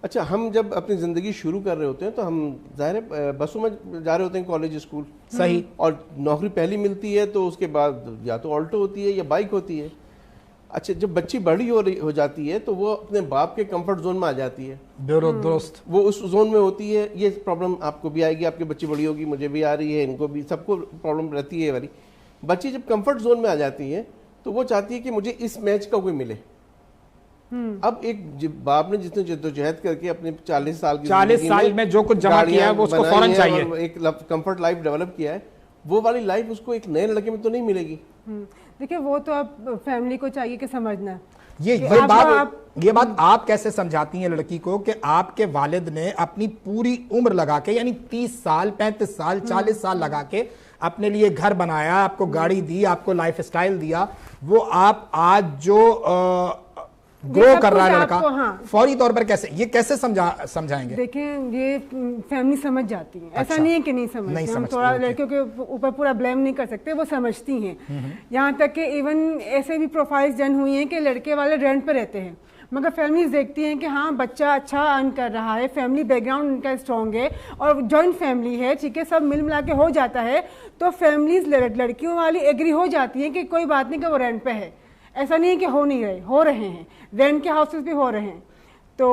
اچھا ہم جب اپنی زندگی شروع کر رہے ہوتے ہیں تو ہم ظاہر ہے بسوں میں جا رہے ہوتے ہیں کالج اسکول, صحیح, اور نوکری پہلی ملتی ہے تو اس کے بعد یا تو آلٹو ہوتی ہے یا بائک ہوتی ہے. اچھا جب بچی بڑی ہو جاتی ہے تو وہ اپنے باپ کے کمفرٹ زون میں آ جاتی ہے, درست, وہ اس زون میں ہوتی ہے. یہ پرابلم آپ کو بھی آئے گی, آپ کی بچی بڑی ہوگی, مجھے بھی آ رہی ہے, ان کو بھی, سب کو پرابلم رہتی ہے والی. بچی جب کمفرٹ زون میں آ جاتی ہے تو وہ چاہتی ہے کہ مجھے اس میچ کا کوئی ملے. اب ایک باپ نے جس نے جدوجہد کر کے اپنے 40 سال میں جو کچھ جمع کیا ہے وہ اس کو فوراً چاہیے, ایک کمفرٹ لائف ڈیولپ کیا ہے, وہ والی لائف اس کو ایک نئے لڑکے میں تو نہیں ملے گی. دیکھیں وہ تو اب فیملی کو چاہیے کہ سمجھنا ہے. یہ بات آپ کیسے سمجھاتی ہیں لڑکی کو کہ آپ کے والد نے اپنی پوری عمر لگا کے, یعنی 30 سال 35 سال 40 سال لگا کے اپنے لیے گھر بنایا, آپ کو گاڑی دی, آپ کو لائف اسٹائل دیا, وہ آپ آج جو گرو کر رہا ہے لڑکا, فوری طور پر کیسے سمجھائیں گے؟ دیکھیں یہ فیملی سمجھ جاتی ہے, ایسا نہیں ہے کہ نہیں سمجھتی, ہم تھوڑا لڑکیوں کے اوپر پورا بلیم نہیں کر سکتے, وہ سمجھتی ہیں. یہاں تک کہ ایون ایسے بھی پروفائلز ڈن ہوئی ہیں کہ لڑکے والے رینٹ پہ رہتے ہیں, مگر فیملیز دیکھتی ہیں کہ ہاں بچہ اچھا ارن کر رہا ہے, فیملی بیک گراؤنڈ ان کا اسٹرانگ ہے اور جوائنٹ فیملی ہے, ٹھیک ہے, سب مل ملا کے ہو جاتا ہے, تو فیملیز لڑکیوں والی ایگری ہو جاتی ہیں کہ کوئی بات نہیں کہ وہ رینٹ پہ ہے. ایسا نہیں ہے کہ ہو نہیں رہے, ہو رہے ہیں, رینٹ کے ہاؤسز بھی ہو رہے ہیں, تو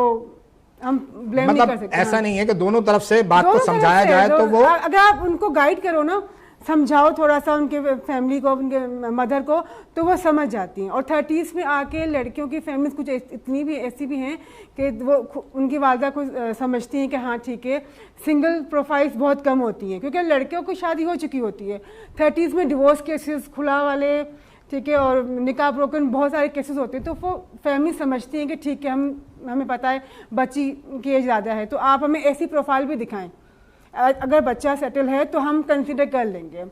ہم بلیم نہیں کر سکتے. ایسا نہیں ہے کہ دونوں طرف سے بات کو سمجھایا جائے تو وہ, اگر آپ ان کو گائیڈ کرو نا, سمجھاؤ تھوڑا سا ان کے فیملی کو, ان کے مدر کو, تو وہ سمجھ جاتی ہیں. اور 30s میں آ کے لڑکیوں کی فیملیز کچھ اتنی بھی ایسی بھی ہیں کہ وہ ان کی والدہ کو سمجھتی ہیں کہ ہاں ٹھیک ہے, سنگل پروفائلز بہت کم ہوتی ہیں کیونکہ لڑکیوں کو شادی ہو چکی ہوتی ہے. 30s میں ڈیورس کیسز کھلا والے, ٹھیک ہے, اور نکاح بروکن, بہت سارے کیسز ہوتے ہیں, تو وہ فیملی سمجھتی ہیں کہ ٹھیک ہے ہمیں پتہ ہے بچی کی ایج زیادہ ہے, تو آپ ہمیں ایسی پروفائل بھی دکھائیں, اگر بچہ سیٹل ہے تو ہم کنسیڈر کر لیں گے.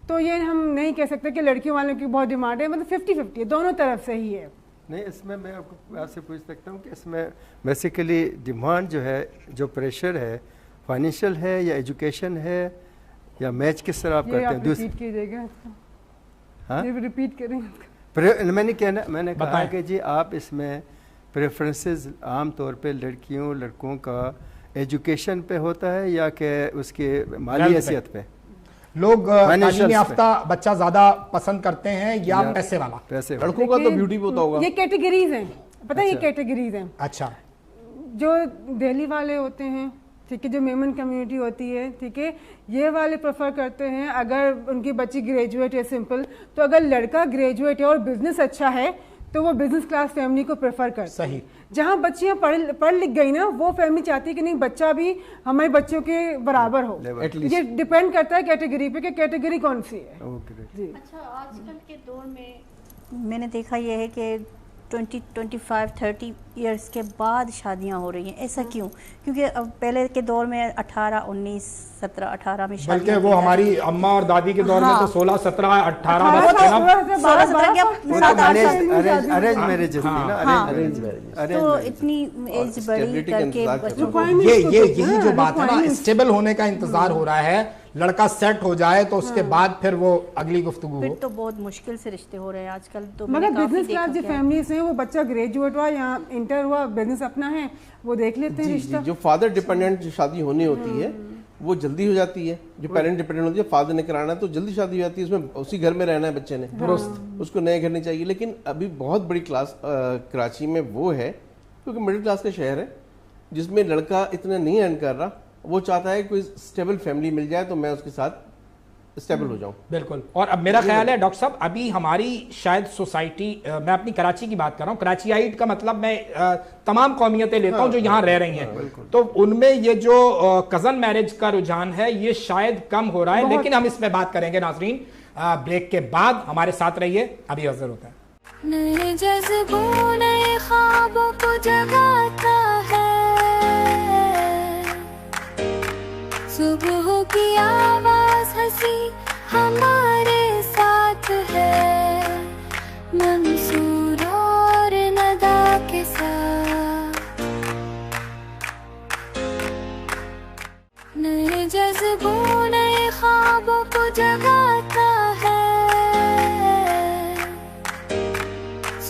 تو یہ ہم نہیں کہہ سکتے کہ لڑکیوں والوں کی بہت ڈیمانڈ ہے, مطلب 50-50 ہے, دونوں طرف سے ہی ہے. نہیں, اس میں میں آپ سے پوچھ سکتا ہوں کہ اس میں بیسیکلی ڈیمانڈ جو ہے, جو پریشر ہے, فائنینشیل ہے یا ایجوکیشن ہے یا میچ کس طرح آپ کرتے ہیں؟ ریپیٹ کیجیے گا, ہاں ریپیٹ کریں. میں نے کہا کہ جی آپ اس میں پریفرنسز عام طور پہ لڑکیوں لڑکوں کا ایجوکیشن پہ ہوتا ہے یا کہ اس کے مالی حیثیت پہ؟ لوگ تعلیم یافتہ بچہ زیادہ پسند کرتے ہیں یا پیسے والا؟ لڑکوں کا تو بیوٹی پہ ہوتا ہوگا. یہ کیٹیگریز ہیں, پتہ ہے یہ کیٹیگریز ہیں. اچھا, جو دہلی والے ہوتے ہیں, ٹھیک ہے, جو میمن کمیونٹی ہوتی ہے, ٹھیک ہے, یہ والے پریفر کرتے ہیں اگر ان کی بچی گریجویٹ ہے سمپل, تو اگر لڑکا گریجویٹ ہے اور بزنس اچھا ہے تو وہ بزنس کلاس فیملی کو پریفر کرتے ہیں. صحیح. جہاں بچیاں پڑھ لکھ گئی نا, وہ فیملی چاہتی ہے کہ نہیں بچہ بھی ہمارے بچوں کے برابر ہو. یہ ڈیپینڈ کرتا ہے کیٹیگری پہ کہ کیٹیگری کون سی ہے. اچھا, آج کل کے دور میں نے دیکھا یہ ہے کہ 25-30 ایئرس کے بعد شادیاں ہو رہی ہیں. ایسا کیوں؟ کیونکہ اب پہلے کے دور میں 18 19 17 18 میں شادی, بلکہ وہ ہماری اماں اور دادی کے دور میں تو 16 17 18 تو اتنی ایج بڑی کر کے یہی جو بات ہے نا, اسٹیبل ہونے کا انتظار ہو رہا ہے, لڑکا سیٹ ہو جائے تو اس کے بعد پھر وہ اگلی گفتگو پھر تو بہت مشکل سے رشتے ہو رہے ہیں آج کل. تو مگر بزنس کلاس جو فیملیز ہیں, وہ بچہ گریجویٹ ہوا یا انٹر ہوا, بزنس اپنا ہے, وہ دیکھ لیتے ہیں رشتہ. جو فادر ڈیپینڈنٹ شادی ہونی ہوتی ہے وہ جلدی ہو جاتی ہے, جو پیرنٹ ڈیپینڈنٹ ہوتی ہے, فادر نے کرانا ہے تو جلدی شادی ہو جاتی ہے, اس میں اسی گھر میں رہنا ہے بچے نے, درست, اس کو نئے گھر نہیں چاہیے. لیکن ابھی بہت بڑی کلاس کراچی میں وہ ہے, کیونکہ مڈل کلاس کا شہر ہے, جس میں لڑکا اتنا نہیں ارن کر رہا, وہ چاہتا ہے کوئی اسٹیبل فیملی مل جائے تو میں اس کے ساتھ اسٹیبل ہو جاؤں. بالکل. اور اب میرا خیال ہے ڈاکٹر صاحب, ابھی ہماری شاید سوسائٹی, میں اپنی کراچی کی بات کر رہا ہوں, کراچی آئٹ کا مطلب میں تمام قومیتیں لیتا ہوں جو یہاں رہ رہی ہیں, تو ان میں یہ جو کزن میرج کا رجحان ہے یہ شاید کم ہو رہا ہے, لیکن ہم اس میں بات کریں گے ناظرین بریک کے بعد. ہمارے ساتھ رہیے, ابھی حاضر ہوتا ہے. نئے جذبوں نئے خوابوں کو جگاتا ہے, صبح کی آواز ہنسی ہمارے ساتھ ہے, منصور اور ندا کے ساتھ. نئے جذبوں نئے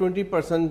20%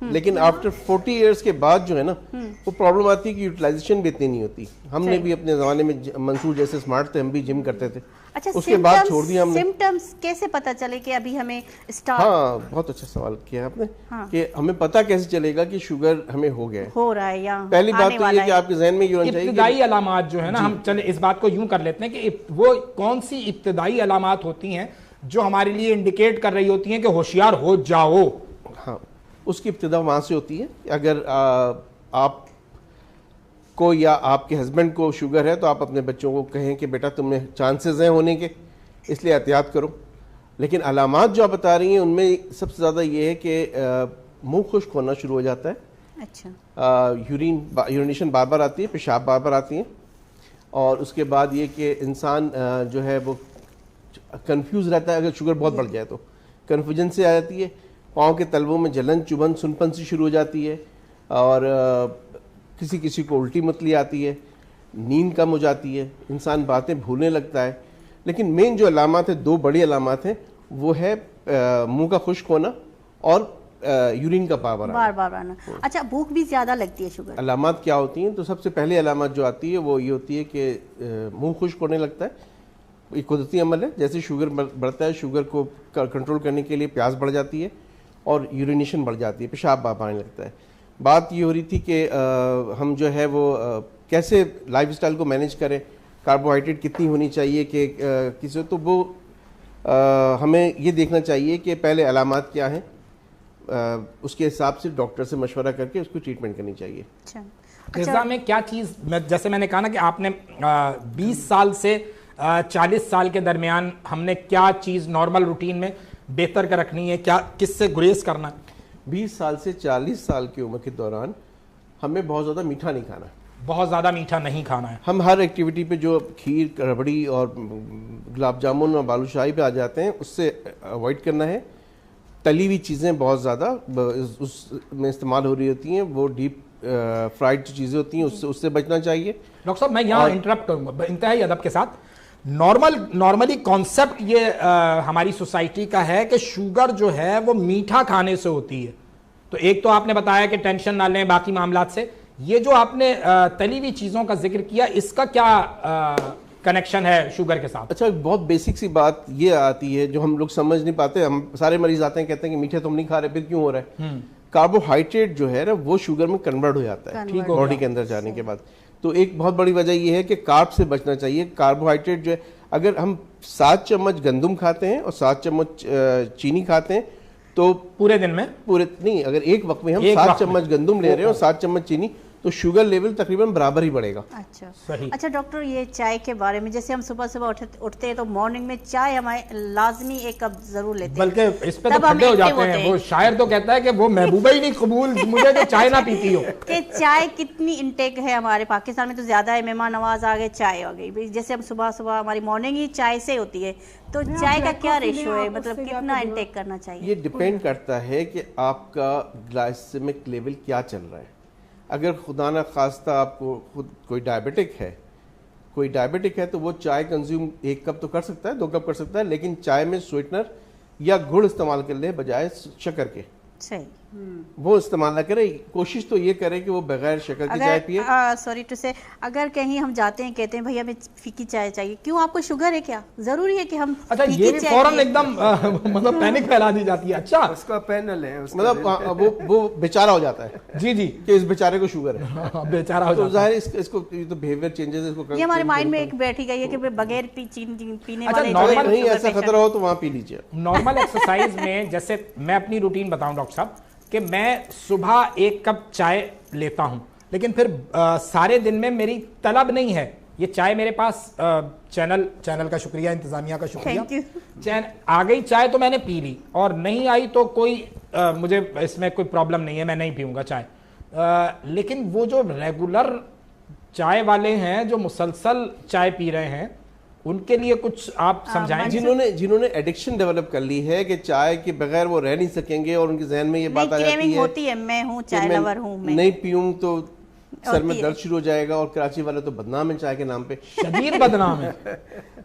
لیکن آفٹر 40 ایئرس کے بعد جو ہے نا وہ پرابلم آتی ہے کہ یوٹیلائزیشن بھی اتنی نہیں ہوتی. ہم نے بھی اپنے زمانے میں منصور جیسے اسمارٹ تھے, ہم بھی جم کرتے تھے, اچھا اس کے بعد چھوڑ دیا ہم نے. سمپٹمز کیسے پتہ چلے کہ ابھی ہمیں اسٹارٹ؟ ہاں بہت اچھا سوال کیا آپ نے کہ ہمیں پتہ کیسے چلے گا کہ شوگر ہمیں ہو گیا ہے, ہو رہا ہے یا پہلی بات تو یہ کہ آپ کے ذہن میں یہ ہونا چاہیے ابتدائی علامات جو ہے نا, ہم چلے اس بات کو یوں کر لیتے ہیں کہ وہ کون سی ابتدائی علامات ہوتی ہیں جو ہمارے لیے انڈیکیٹ کر رہی ہوتی ہیں کہ ہوشیار ہو جاؤ. ہاں اس کی ابتدا وہاں سے ہوتی ہے. اگر آپ کو یا آپ کے ہسبینڈ کو شوگر ہے تو آپ اپنے بچوں کو کہیں کہ بیٹا تم میں چانسز ہیں ہونے کے, اس لیے احتیاط کرو. لیکن علامات جو آپ بتا رہی ہیں ان میں سب سے زیادہ یہ ہے کہ منہ خشک ہونا شروع ہو جاتا ہے. اچھا. یورینیشن بار بار آتی ہے, پیشاب بار بار آتی ہیں. اور اس کے بعد یہ کہ انسان جو ہے وہ کنفیوز رہتا ہے, اگر شوگر بہت بڑھ جائے تو کنفیوژن سے آ جاتی ہے. پاؤں کے تلووں میں جلن چبھن سنپن سی شروع ہو جاتی ہے, اور کسی کسی کو الٹی متلی آتی ہے, نیند کم ہو جاتی ہے, انسان باتیں بھولنے لگتا ہے. لیکن مین جو علامات ہیں, 2 بڑی علامات ہیں, وہ ہے منہ کا خشک ہونا اور یورین کا بار بار آنا. اچھا بھوک بھی زیادہ لگتی ہے شوگر. علامات کیا ہوتی ہیں؟ تو سب سے پہلے علامات جو آتی ہے وہ یہ ہوتی ہے کہ منہ خشک ہونے لگتا ہے. یہ قدرتی عمل ہے, جیسے شوگر بڑھتا ہے شوگر کو کنٹرول کرنے کے لیے پیاس بڑھ جاتی ہے اور یورینیشن بڑھ جاتی ہے, پیشاب آنے لگتا ہے. بات یہ ہو رہی تھی کہ ہم جو ہے وہ کیسے لائف اسٹائل کو مینیج کریں, کاربوہائیڈریٹ کتنی ہونی چاہیے کہ کسی, تو وہ ہمیں یہ دیکھنا چاہیے کہ پہلے علامات کیا ہیں, اس کے حساب سے ڈاکٹر سے مشورہ کر کے اس کو ٹریٹمنٹ کرنی چاہیے. غذا میں کیا چیز, جیسے میں نے کہا نا کہ آپ نے 20 سال سے 40 سال کے درمیان ہم نے کیا چیز نارمل روٹین میں بہتر کر رکھنی ہے, کیا کس سے گریز کرنا ہے؟ 20 سال سے 40 سال کی عمر کے دوران ہمیں بہت زیادہ میٹھا نہیں کھانا ہے. بہت زیادہ میٹھا نہیں کھانا ہے. رہا. ہم ہر ایکٹیویٹی پہ جو کھیر ربڑی اور گلاب جامن اور بالو شاہی پہ آ جاتے ہیں اس سے اوائڈ کرنا ہے. تلی ہوئی چیزیں بہت زیادہ اس میں استعمال ہو رہی ہوتی ہیں, وہ ڈیپ فرائیڈ جو چیزیں ہوتی ہیں اس سے بچنا چاہیے. ڈاکٹر صاحب میں یہاں انٹرپٹ کروں گا انتہائی ادب کے ساتھ. نارملی کانسیپٹ یہ ہماری سوسائٹی کا ہے کہ شوگر جو ہے وہ میٹھا کھانے سے ہوتی ہے. تو ایک تو آپ نے بتایا کہ ٹینشن نہ لیں باقی معاملات سے, یہ جو آپ نے تلی ہوئی چیزوں کا ذکر کیا اس کا کیا کنیکشن ہے شوگر کے ساتھ؟ اچھا بہت بیسک سی بات یہ آتی ہے جو ہم لوگ سمجھ نہیں پاتے. ہم سارے مریض آتے ہیں کہتے ہیں کہ میٹھے تو ہم نہیں کھا رہے, پھر کیوں ہو رہا ہے؟ کاربوہائیڈریٹ جو ہے نا وہ شوگر میں کنورٹ ہو جاتا ہے باڈی کے اندر جانے کے بعد. تو ایک بہت بڑی وجہ یہ ہے کہ کارب سے بچنا چاہیے. کاربوہائیڈریٹ جو ہے اگر ہم 7 چمچ گندم کھاتے ہیں اور 7 چمچ چینی کھاتے ہیں تو پورے دن میں نہیں, اگر ایک وقت میں ہم 7 چمچ گندم لے رہے ہیں اور 7 چمچ چینی تو شوگر لیول تقریباً برابر ہی بڑھے گا. اچھا ڈاکٹر یہ چائے کے بارے میں, جیسے ہم صبح اٹھتے ہیں تو مارننگ میں چائے ہمارے لازمی 1 کپ ضرور لیتے ہیں, بلکہ اس پہ تو کھڑے ہو جاتے ہیں. وہ شاعر تو کہتا ہے کہ وہ محبوبہ ہی نہیں قبول مجھے جو چائے نہ پیتی ہو. کہ چائے کتنی انٹیک ہے ہمارے پاکستان میں تو زیادہ ہے, مہمان نواز آ گئے چائے آ گئی, جیسے ہم صبح ہماری مارننگ ہی چائے سے ہوتی ہے, تو چائے کا کیا ریشو ہے, مطلب کتنا انٹیک کرنا چاہیے؟ یہ ڈیپینڈ کرتا ہے کہ آپ کا گلائسیمک لیول کیا چل رہا ہے. اگر خدا نہ خواستہ آپ کو خود کوئی ڈائبیٹک ہے تو وہ چائے کنزیوم 1 کپ تو کر سکتا ہے, 2 کپ کر سکتا ہے, لیکن چائے میں سویٹنر یا گڑ استعمال کر لے بجائے شکر کے. صحیح, وہ استعمال نہ کرے. کوشش تو یہ کرے کہ وہ بغیر شکر کی چائے پیے. سوری ٹو سے, اگر کہیں ہم جاتے ہیں کہتے ہیں بھئی ہمیں پھیکی چائے چاہیے, کیوں آپ کو شوگر ہے کیا, ضروری ہے کہ ہم اچھا یہ بھی فوراً ایک دم مطلب پینک پھیلا دی جاتی ہے. اچھا اس کا پینل ہے, مطلب وہ بیچارہ ہو جاتا ہے جی کہ اس بیچارے کو شوگر ہے, بیچارہ ہو جاتا ہے. ظاہر اس کو تو بیہیویئر چینجز اس کو یہ ہمارے مائنڈ میں ایک بیٹھی گئی ہے کہ بغیر چینی پینے والے کہیں ایسا خطرہ ہو تو وہاں پی لیجیے. نارمل ایکسرسائز میں جیسے میں اپنی روٹین بتاؤں ڈاکٹر صاحب کہ میں صبح 1 کپ چائے لیتا ہوں, لیکن پھر سارے دن میں میری طلب نہیں ہے. یہ چائے میرے پاس چینل کا شکریہ, انتظامیہ کا شکریہ, آ گئی چائے تو میں نے پی لی, اور نہیں آئی تو کوئی مجھے اس میں کوئی پرابلم نہیں ہے, میں نہیں پیوں گا چائے. لیکن وہ جو ریگولر چائے والے ہیں جو مسلسل چائے پی رہے ہیں ان کے لیے کچھ آپ سمجھائیں. جنہوں نے ایڈکشن ڈیولپ کر لی ہے کہ چائے کے بغیر وہ رہ نہیں سکیں گے, اور ان کے ذہن میں یہ بات آ جاتی ہے میں ہوں چائے لور ہوں, نہیں پیوں تو سر میں درد شروع ہو جائے گا. اور کراچی والے تو بدنام ہے چائے کے نام پہ, شدید بدنام ہے.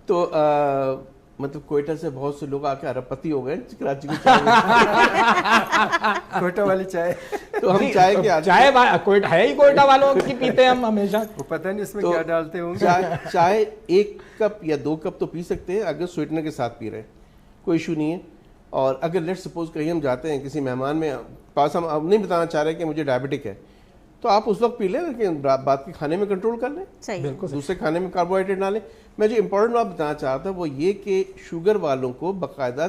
تو مطلب کوئٹہ سے بہت سے لوگ آ کے ارب پتی ہو گئے کراچی کی کوئٹہ والی چائے. تو ہم چائے کے چائے کوئٹہ ہے ہی کوئٹہ والوں کی پیتے ہیں ہم ہمیشہ. وہ پتہ نہیں اس میں کیا ڈالتے ہوں گے. چائے 1 کپ یا 2 کپ تو پی سکتے ہیں اگر سویٹنر کے ساتھ پی رہے ہیں, کوئی ایشو نہیں ہے. اور اگر لیٹ سپوز کہیں ہم جاتے ہیں کسی مہمان میں پاس, ہم نہیں بتانا چاہ رہے کہ مجھے ڈائبٹک ہے, تو آپ اس وقت پی لیں, لیکن بات کے کھانے میں کنٹرول کر لیں, دوسرے کھانے میں کاربوہائیڈریٹ نہ لیں. میں جو امپورٹنٹ بات بتانا چاہ رہا تھا وہ یہ کہ شوگر والوں کو باقاعدہ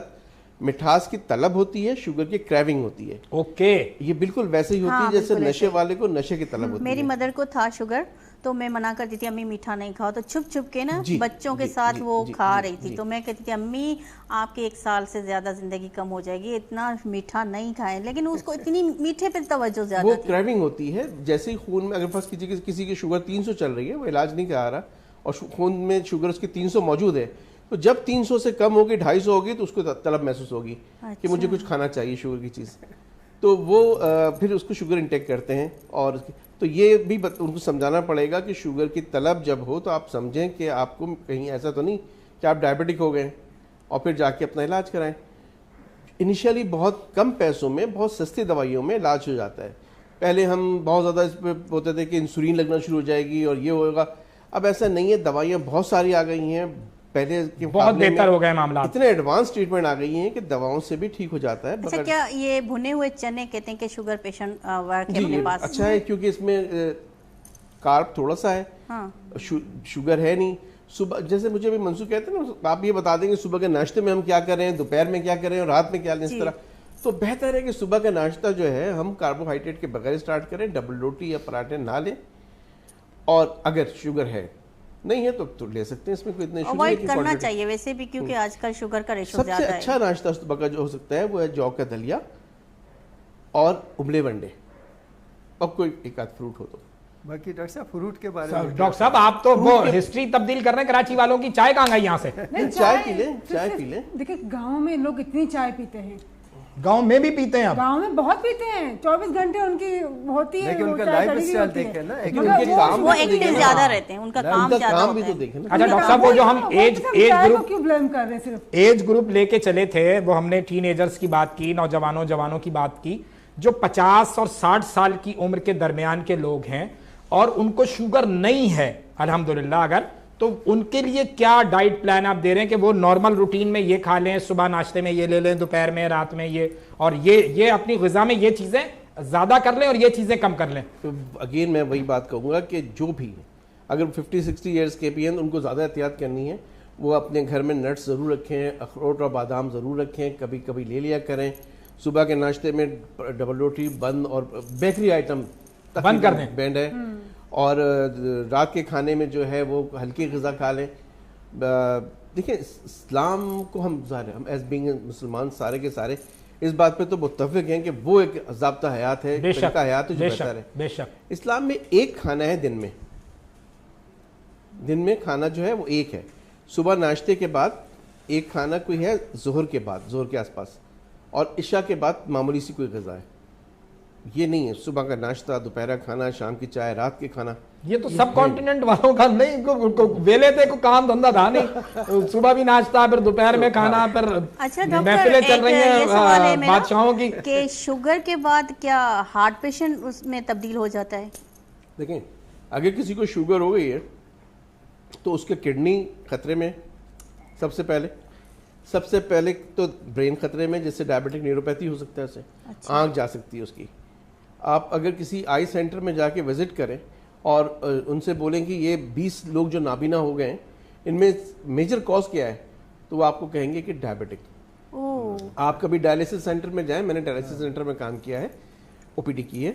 مٹھاس کی طلب ہوتی ہے, شوگر کی کریونگ ہوتی ہے. اوکے, یہ بالکل ویسے ہی ہوتی ہے جیسے نشے والے کو نشے کی طلب ہوتی ہے. میری مدر کو تھا شوگر, تو میں منع کرتی تھی امی میٹھا نہیں کھاؤ, تو چھپ چھپ کے نا بچوں کے ساتھ وہ کھا رہی تھی. تو میں کہتی تھی امی آپ کے 1 سال سے زیادہ زندگی کم ہو جائے گی, اتنا میٹھا نہیں کھائیں. لیکن اس کو اتنی میٹھے پہ توجہ زیادہ وہ تھی. کریونگ ہوتی ہے. جیسے ہی خون میں اگر فرض کیجیے کسی کی شوگر 300 چل رہی ہے, وہ علاج نہیں کرا رہا اور خون میں شوگر اس کی 300 موجود ہے, تو جب 300 سے کم ہوگی 250 ہوگی تو اس کو طلب محسوس ہوگی کہ مجھے کچھ کھانا چاہیے شوگر کی چیز, تو وہ پھر اس کو شوگر انٹیک کرتے ہیں. اور تو یہ بھی ان کو سمجھانا پڑے گا کہ شوگر کی طلب جب ہو تو آپ سمجھیں کہ آپ کو کہیں ایسا تو نہیں کہ آپ ڈائبٹک ہو گئے اور پھر جا کے اپنا علاج کرائیں. انیشیلی بہت کم پیسوں میں بہت سستی دوائیوں میں علاج ہو جاتا ہے. پہلے ہم بہت زیادہ اس پہ ہوتے تھے کہ انسولین لگنا شروع ہو جائے گی اور یہ ہوگا, اب ایسا نہیں ہے. دوائیاں بہت ساری آ گئی ہیں, پہلے کے بہت بہتر ہو گئے معاملات, اتنے ایڈوانس ٹریٹمنٹ آ گئی ہیں کہ دواؤں سے بھی ٹھیک ہو جاتا ہے. اچھا, کیا یہ بھنے ہوئے چنے کہتے ہیں کہ شوگر پیشنٹ اپنے پاس اچھا ہے کیونکہ اس میں کارب تھوڑا سا ہے, شوگر ہے نہیں. صبح جیسے مجھے بھی منصور کہتے ہیں نا, آپ یہ بتا دیں گے صبح کے ناشتے میں ہم کیا کریں, دوپہر میں کیا کریں اور رات میں کیا لیں, اس طرح. تو بہتر ہے کہ صبح کا ناشتہ جو ہے ہم کاربوہائیڈریٹ کے بغیر اسٹارٹ کریں, ڈبل روٹی یا پراٹھے نہ لیں. اور اگر شوگر ہے نہیں ہے تو لے سکتے ہیں, اس میں کوئی اتنا ایشو نہیں ہے. اوائڈ کرنا چاہیے ویسے بھی, کیونکہ آج کل شوگر کا ریشو زیادہ ہے. سب سے اچھا ناشتہ صبح کا جو ہو سکتا ہے وہ ہے جو کا دلیا اور ابلے ونڈے اور کوئی ایک آدھ فروٹ ہو. تو باقی ڈاکٹر صاحب فروٹ کے بارے میں, ڈاکٹر صاحب آپ تو وہ ہسٹری تبدیل کر رہے ہیں کراچی والوں کی. چائے کہاں گئی یہاں سے؟ چائے پی لیں, چائے پی لیں. دیکھیں گاؤں میں لوگ اتنی چائے پیتے ہیں, گاؤں میں بھی پیتے ہیں, گاؤں میں بہت پیتے ہیں, 24 گھنٹے ان کی ہوتی ہے. لیکن ان کا لائف اسٹائل دیکھیں نا, وہ ایکٹیو زیادہ رہتے ہیں, ان کا کام زیادہ کام بھی ہوتا تو ہے. دیکھیں نا. اچھا ڈاکٹر صاحب وہ جو ہم کیوں بلیم کر رہے ہیں, صرف ایج گروپ لے کے چلے تھے, وہ ہم نے ٹین ایجرز کی بات کی, نوجوانوں جوانوں کی بات کی, جو 50 اور 60 سال کی عمر کے درمیان کے لوگ ہیں اور ان کو شوگر نہیں ہے الحمدللہ, اگر تو ان کے لیے کیا ڈائٹ پلان آپ دے رہے ہیں کہ وہ نارمل روٹین میں یہ کھا لیں, صبح ناشتے میں یہ لے لیں, دوپہر میں, رات میں یہ, اور یہ اپنی غذا میں یہ چیزیں زیادہ کر لیں اور یہ چیزیں کم کر لیں؟ تو اگین میں وہی بات کہوں گا کہ جو بھی اگر 50-60 ایئرس کے بھی ہیں ان کو زیادہ احتیاط کرنی ہے. وہ اپنے گھر میں نٹس ضرور رکھیں, اخروٹ اور بادام ضرور رکھیں, کبھی کبھی لے لیا کریں. صبح کے ناشتے میں ڈبل روٹی بند اور بیکری آئٹم بند کر دیں, بینڈ ہے. اور رات کے کھانے میں جو ہے وہ ہلکی غذا کھا لیں. دیکھیں اسلام کو ہم ظاہر ہم ایز بینگ مسلمان سارے کے سارے اس بات پہ تو متفق ہیں کہ وہ ایک ضابطہ حیات ہے, طریقہ حیات ہے جو بہتر ہے. بے شک اسلام میں ایک کھانا ہے دن میں کھانا جو ہے وہ ایک ہے. صبح ناشتے کے بعد ایک کھانا کوئی ہے, ظہر کے بعد, ظہر کے آس پاس, اور عشاء کے بعد معمولی سی کوئی غذا ہے. یہ نہیں ہے صبح کا ناشتہ, دوپہر کھانا, شام کی چائے, رات کے کھانا. یہ تو سب کانٹیننٹ والوں کا نہیں, ویلے تھے کو کام دھندا تھا نہیں, صبح بھی ناشتہ, پھر دوپہر میں کھانا, پھر محفلیں چل رہی ہیں بادشاہوں کی. کہ شوگر کے بعد کیا ہارٹ پیشنٹ اس میں تبدیل ہو جاتا ہے؟ دیکھیں اگر کسی کو شوگر ہو گئی ہے تو اس کے کڈنی خطرے میں, سب سے پہلے تو برین خطرے میں, جس سے ڈائبٹک نیوروپیتھی ہو سکتا ہے, اسے آنکھ جا سکتی ہے اس کی. آپ اگر کسی آئی سینٹر میں جا کے وزٹ کریں اور ان سے بولیں کہ یہ 20 لوگ جو نابینا ہو گئے ہیں ان میں میجر کاز کیا ہے, تو وہ آپ کو کہیں گے کہ ڈائبٹک. آپ کبھی ڈائلیسس سینٹر میں جائیں, میں نے ڈائلیسس سینٹر میں کام کیا ہے, او پی ڈی کی ہے,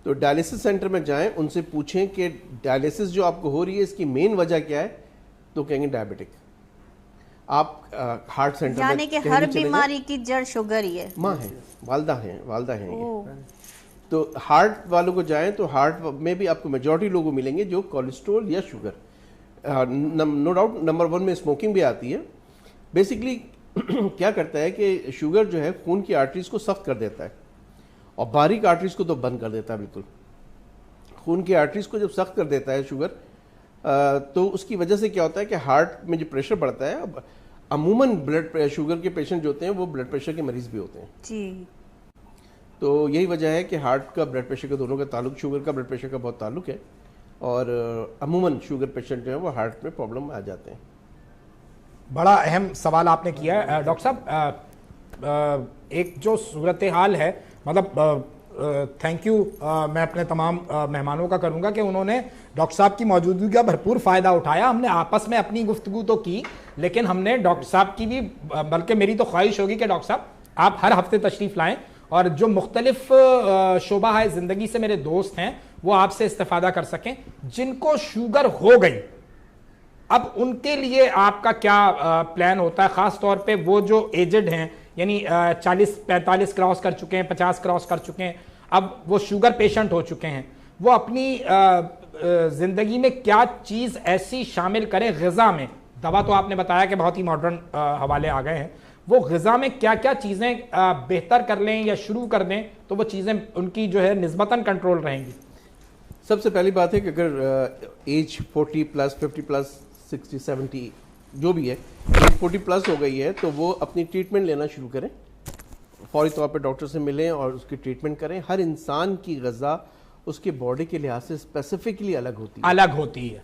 تو ڈائلیسس سینٹر میں جائیں, ان سے پوچھیں کہ ڈائلیسس جو آپ کو ہو رہی ہے اس کی مین وجہ کیا ہے, تو کہیں گے ڈائبٹک. آپ ہارٹ سینٹر میں یعنی کہ ہر بیماری کی جڑ شوگر ہی ہے. ماں ہیں, والدہ ہیں یہ. تو ہارٹ والوں کو جائیں تو ہارٹ میں بھی آپ کو میجورٹی لوگوں ملیں گے جو کولیسٹرول یا شوگر, نو ڈاؤٹ نمبر 1 میں اسموکنگ بھی آتی ہے. بیسکلی کیا کرتا ہے کہ شوگر جو ہے خون کی آرٹریز کو سخت کر دیتا ہے اور باریک آرٹریز کو تو بند کر دیتا ہے بالکل. خون کی آرٹریز کو جب سخت کر دیتا ہے شوگر, تو اس کی وجہ سے کیا ہوتا ہے کہ ہارٹ میں جو پریشر بڑھتا ہے, عموماً شوگر کے پیشنٹ جو ہوتے ہیں وہ بلڈ پریشر کے مریض بھی ہوتے ہیں جی. تو یہی وجہ ہے کہ ہارٹ کا بلڈ پریشر کا دونوں کا تعلق, شوگر کا بلڈ پریشر کا بہت تعلق ہے, اور عموماً شوگر پیشنٹ جو ہیں وہ ہارٹ میں پرابلم آ جاتے ہیں. بڑا اہم سوال آپ نے کیا ہے ڈاکٹر صاحب. ایک جو صورتحال ہے, مطلب تھینک یو میں اپنے تمام مہمانوں کا کروں گا کہ انہوں نے ڈاکٹر صاحب کی موجودگی کا بھرپور فائدہ اٹھایا. ہم نے آپس میں اپنی گفتگو تو کی, لیکن ہم نے ڈاکٹر صاحب کی بھی, بلکہ میری تو خواہش ہوگی کہ ڈاکٹر صاحب آپ ہر ہفتے تشریف لائیں, اور جو مختلف شعبہ ہے زندگی سے میرے دوست ہیں وہ آپ سے استفادہ کر سکیں. جن کو شوگر ہو گئی, اب ان کے لیے آپ کا کیا پلان ہوتا ہے, خاص طور پہ وہ جو ایجڈ ہیں, یعنی 40-45 کراس کر چکے ہیں, 50 کراس کر چکے ہیں, اب وہ شوگر پیشنٹ ہو چکے ہیں, وہ اپنی زندگی میں کیا چیز ایسی شامل کریں غذا میں؟ دوا تو آپ نے بتایا کہ بہت ہی ماڈرن حوالے آ گئے ہیں, وہ غذا میں کیا کیا چیزیں بہتر کر لیں یا شروع کر دیں تو وہ چیزیں ان کی جو ہے نسبتاً کنٹرول رہیں گی؟ سب سے پہلی بات ہے کہ اگر ایج 40 پلس 50 پلس 60 70 جو بھی ہے, 40 پلس ہو گئی ہے, تو وہ اپنی ٹریٹمنٹ لینا شروع کریں, فوری طور پہ ڈاکٹر سے ملیں اور اس کی ٹریٹمنٹ کریں. ہر انسان کی غذا اس کے باڈی کے لحاظ سے اسپیسیفکلی الگ ہوتی ہے.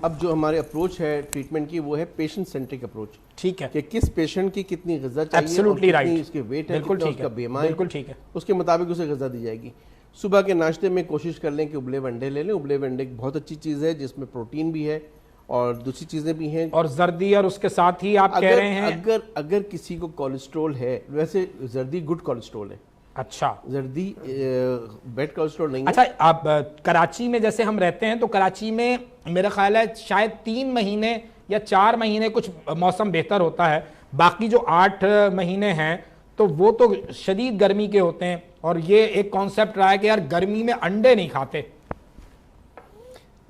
اب جو ہمارے اپروچ ہے ٹریٹمنٹ کی وہ ہے پیشنٹ سینٹرک اپروچ. ٹھیک ہے, کہ کس پیشنٹ کی کتنی غذا چاہیے, کتنی اس کے ویٹ ہے, کتنا اس کا BMI ہے, بالکل ٹھیک ہے, اس کے مطابق اسے غذا دی جائے گی. صبح کے ناشتے میں کوشش کر لیں کہ ابلے انڈے لے لیں. ابلے انڈے بہت اچھی چیز ہے جس میں پروٹین بھی ہے اور دوسری چیزیں بھی ہیں, اور زردی, اور اس کے ساتھ ہی آپ کہہ رہے ہیں اگر کسی کو کولیسٹرول ہے, ویسے زردی گڈ کولیسٹرول ہے. اچھا, زردی بیڈ کولیسٹرول نہیں ہے. اچھا, اب کراچی میں جیسے ہم رہتے ہیں تو کراچی میں میرا خیال ہے شاید 3 مہینے یا 4 مہینے کچھ موسم بہتر ہوتا ہے, باقی جو 8 مہینے ہیں تو وہ تو شدید گرمی کے ہوتے ہیں, اور یہ ایک کانسیپٹ رہا ہے کہ یار گرمی میں انڈے نہیں کھاتے.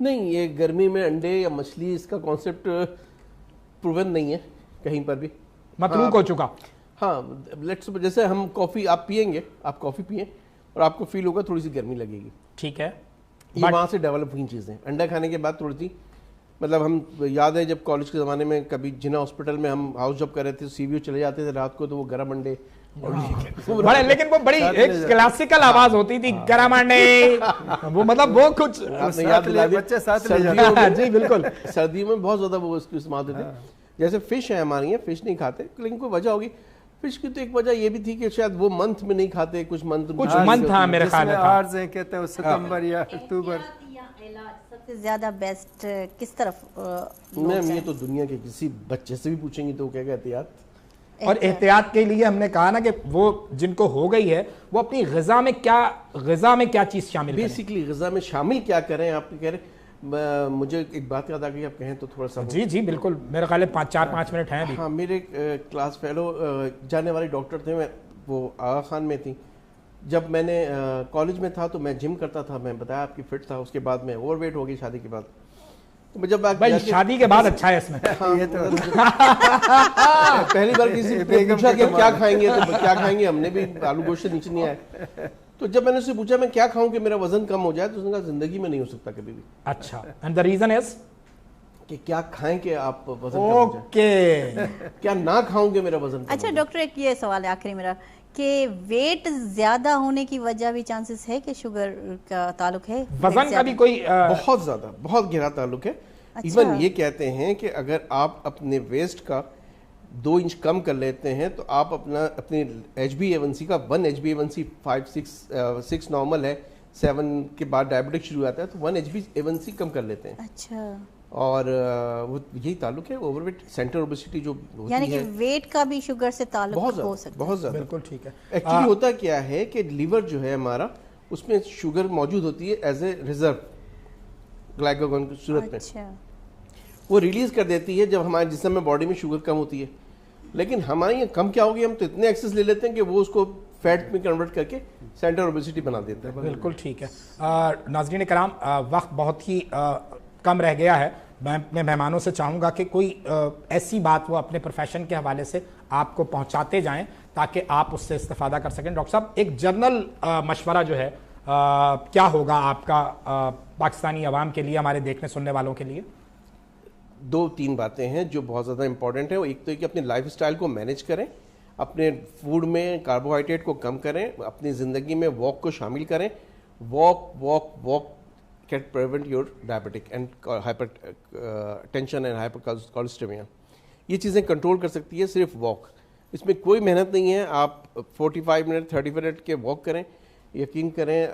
نہیں, یہ گرمی میں انڈے یا مچھلی اس کا کانسیپٹ پروون نہیں ہے کہیں پر بھی, متروک ہو چکا. ہاں, جیسے ہم کافی آپ پیئیں گے, آپ کافی پئیں اور آپ کو فیل ہوگا تھوڑی سی گرمی لگے گی, ٹھیک ہے, یہ وہاں سے ڈیولپ ہوئی چیزیں. انڈا کھانے کے بعد تھوڑی سی, مطلب ہم یاد ہے جب کالج کے زمانے میں کبھی جنا ہاسپٹل میں ہم ہاؤس جاب کر رہے تھے, CVO چلے جاتے تھے رات کو, تو وہ گرم انڈے, لیکن وہ بڑی ایک کلاسیکل آواز ہوتی تھی, گرم انڈے, وہ مطلب وہ کچھ جی بالکل, سردیوں میں بہت زیادہ وہ اس کو استعمال ہوتے تھے. جیسے فش ہے ہماری, فش نہیں کھاتے, لیکن کوئی وجہ ہوگی. فش کی تو ایک وجہ یہ بھی تھی کہ شاید وہ منتھ میں نہیں کھاتے, کچھ منتھ تھا میرے خیال میں, کہتے ہیں ستمبر یا اکتوبر. سب سے زیادہ بیسٹ کس طرف؟ میم یہ تو دنیا کے کسی بچے سے بھی پوچھیں گی تو وہ کہے گا احتیاط. اور احتیاط کے لیے ہم نے کہا نا کہ وہ جن کو ہو گئی ہے وہ اپنی غذا میں کیا چیز شامل کریں. بیسیکلی غذا میں شامل کیا کریں, آپ کہہ رہے مجھے ایک بات یاد آ گئی, آپ کہیں تو تھوڑا سا. جی جی بالکل, میرے خیال ہے 4-5 منٹ ہیں. ہاں, میرے کلاس فیلو جانے والے ڈاکٹر تھے, وہ آغا خان میں تھی. جب میں نے کالج میں تھا تو میں جم کرتا تھا, میں بتایا آپ کی فٹ تھا, اس کے بعد میں اوور ویٹ ہو گئی شادی کے بعد. تو جب شادی کے بعد اچھا ہے اس میں, پہلی بار کسی نے پوچھا کہ کیا کھائیں گے, تو کیا کھائیں گے, ہم نے بھی آلو گوشت سے نیچے نہیں آئے. تو جب میں نے اس سے پوچھا میں کیا کھاؤں کہ میرا وزن کم ہو جائے, تو اس نے کہا زندگی میں نہیں ہو سکتا کبھی بھی. اچھا, اینڈ دی ریزن از کہ کیا کھائیں کہ آپ وزن کم ہو جائے, کیا نہ کھاؤں کہ میرا وزن. اچھا ڈاکٹر, ایک یہ سوال ہے آخری میرا, کہ ویٹ زیادہ ہونے کی وجہ بھی چانسز ہے کہ شوگر کا تعلق ہے؟ وزن کا بھی کوئی بہت زیادہ, بہت گہرا تعلق ہے. ایون یہ کہتے ہیں کہ اگر آپ اپنے ویسٹ کا 2 انچ کم کر لیتے ہیں تو آپ اپنی HbA1c کا 1 HbA1c 5-6 نارمل ہے, 7 کے بعد ڈائبٹک شروع ہوتا ہے, تو 1 HbA1c کم کر لیتے ہیں. اچھا, اور وہ یہی تعلق ہے اوور ویٹ, سینٹر اوبیسٹی جو ہوتی ہے, یعنی کہ ویٹ کا بھی شوگر سے تعلق ہو سکتا ہے. بہت زیادہ, بالکل ٹھیک ہے. ایکچولی ہوتا کیا ہے کہ لیور جو ہے ہمارا, اس میں شوگر موجود ہوتی ہے ایز اے ریزرو گلائکوجن کی صورت میں, وہ ریلیز کر دیتی ہے جب ہمارے جسم میں باڈی میں شوگر کم ہوتی ہے. لیکن ہمارے یہاں کم کیا ہوگی, ہم تو اتنے ایکسس لے لیتے ہیں کہ وہ اس کو فیٹ میں کنورٹ کر کے سینٹر اوبیسٹی بنا دیتے ہیں. بالکل ٹھیک ہے. ناظرین کرام, وقت بہت ہی کم رہ گیا ہے. میں اپنے مہمانوں سے چاہوں گا کہ کوئی ایسی بات وہ اپنے پروفیشن کے حوالے سے آپ کو پہنچاتے جائیں تاکہ آپ اس سے استفادہ کر سکیں. ڈاکٹر صاحب, ایک جنرل مشورہ جو ہے کیا ہوگا آپ کا پاکستانی عوام کے لیے, ہمارے دیکھنے سننے والوں کے لیے؟ دو تین باتیں ہیں جو بہت زیادہ امپورٹنٹ ہیں. ایک تو کہ اپنے لائف اسٹائل کو مینیج کریں, اپنے فوڈ میں کاربوہائیڈریٹ کو کم کریں, اپنی زندگی میں واک کو شامل کریں. Walk can prevent your diabetic and hypertension and hypercholesteremia. یہ چیزیں کنٹرول کر سکتی ہے صرف واک. اس میں کوئی محنت نہیں ہے. آپ 45 منٹ 30 منٹ کے واک کریں. یقین کریں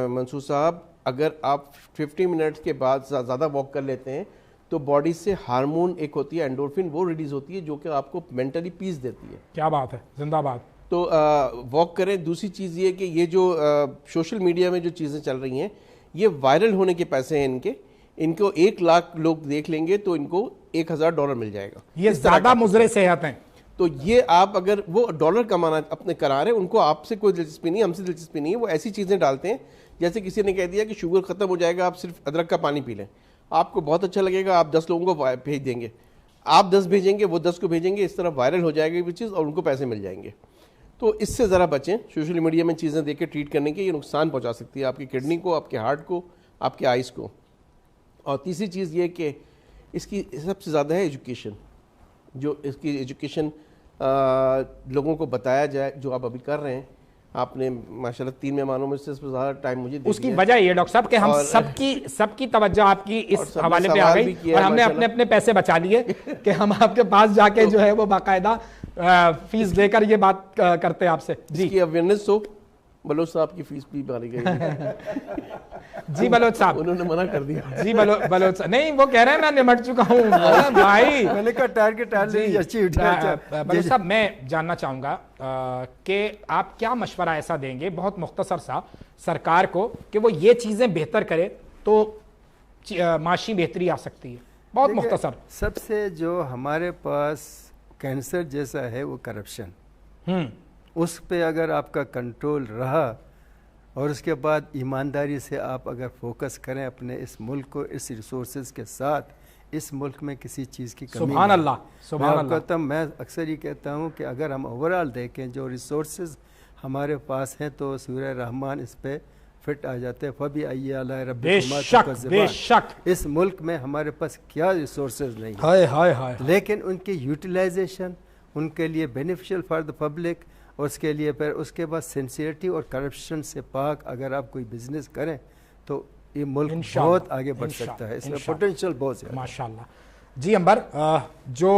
منصور صاحب, اگر آپ 50 منٹ کے بعد زیادہ واک کر لیتے ہیں تو باڈی سے ہارمون ایک ہوتی ہے اینڈورفن, وہ ریلیز ہوتی ہے جو کہ آپ کو مینٹلی پیس دیتی ہے. کیا بات ہے, زندہ باد. تو واک کریں. دوسری چیز یہ کہ یہ جو سوشل میڈیا میں جو چیزیں چل رہی ہیں یہ وائرل ہونے کے پیسے ہیں ان کو 1 لاکھ لوگ دیکھ لیں گے تو ان کو $1000 مل جائے گا. یہ زیادہ مضر صحت ہیں. تو یہ آپ اگر وہ ڈالر کمانا اپنے کرا رہے ہیں, ان کو آپ سے کوئی دلچسپی نہیں, ہم سے دلچسپی نہیں ہے. وہ ایسی چیزیں ڈالتے ہیں جیسے کسی نے کہہ دیا کہ شوگر ختم ہو جائے گا, آپ صرف ادرک کا پانی پی لیں, آپ کو بہت اچھا لگے گا, آپ 10 لوگوں کو بھیج دیں گے, آپ 10 بھیجیں گے, وہ 10 کو بھیجیں گے, اس طرح وائرل ہو جائے گا یہ چیز اور ان کو پیسے مل جائیں گے. تو اس سے ذرا بچیں. سوشل میڈیا میں چیزیں دیکھ کے ٹریٹ کرنے کے, یہ نقصان پہنچا سکتی ہے آپ کی کڈنی کو, آپ کے ہارٹ کو, آپ کے آئیز کو. اور تیسری چیز یہ کہ اس کی سب سے زیادہ ہے ایجوکیشن. جو اس کی ایجوکیشن لوگوں کو بتایا جائے, جو آپ ابھی کر رہے ہیں. آپ نے ماشاءاللہ 3 مہمانوں میں سے زیادہ ٹائم مجھے دے اس کی وجہ یہ ڈاکٹر صاحب کہ ہم سب کی توجہ آپ کی اس حوالے پہ آ گئی, اور ہم نے اپنے پیسے بچا لیے کہ ہم آپ کے پاس جا کے جو ہے وہ باقاعدہ فیس دے کر یہ بات کرتے ہیں آپ سے. جی کی اویئرنیس ہو. بلوچ صاحب کی فیس بھی ماری گئی. جی بلوچ صاحب انہوں نے منع کر دیا. جی بلوچ نہیں, وہ کہہ رہے ہیں میں نمٹ چکا ہوں بھائی. میں نے کہا ٹارگٹ بلوچ صاحب میں جاننا چاہوں گا کہ آپ کیا مشورہ ایسا دیں گے بہت مختصر سا سرکار کو کہ وہ یہ چیزیں بہتر کرے تو معاشی بہتری آ سکتی ہے. بہت مختصر. سب سے جو ہمارے پاس کینسر جیسا ہے وہ کرپشن. اس پہ اگر آپ کا کنٹرول رہا اور اس کے بعد ایمانداری سے آپ اگر فوکس کریں اپنے اس ملک کو اس ریسورسز کے ساتھ, اس ملک میں کسی چیز کی کمی سبحان اللہ, سبحان اللہ. میں اکثر یہ کہتا ہوں کہ اگر ہم اوورال دیکھیں جو ریسورسز ہمارے پاس ہیں تو سورہ رحمان اس پہ فٹ آ جاتے ہیں. فبی ای آلاء ربکما تکذبان. بے شک اس ملک میں ہمارے پاس کیا ریسورسز نہیں ہیں, لیکن ان کی یوٹیلائزیشن ان کے لیے بینیفیشل فار دا پبلک, اور اس کے لیے پھر اس کے بعد سنسیئرٹی اور کرپشن سے پاک اگر آپ کوئی بزنس کریں تو یہ ملک بہت آگے بڑھ سکتا ہے. اس میں پوٹینشیل بہت زیادہ. ماشاءاللہ. جی انبر, جو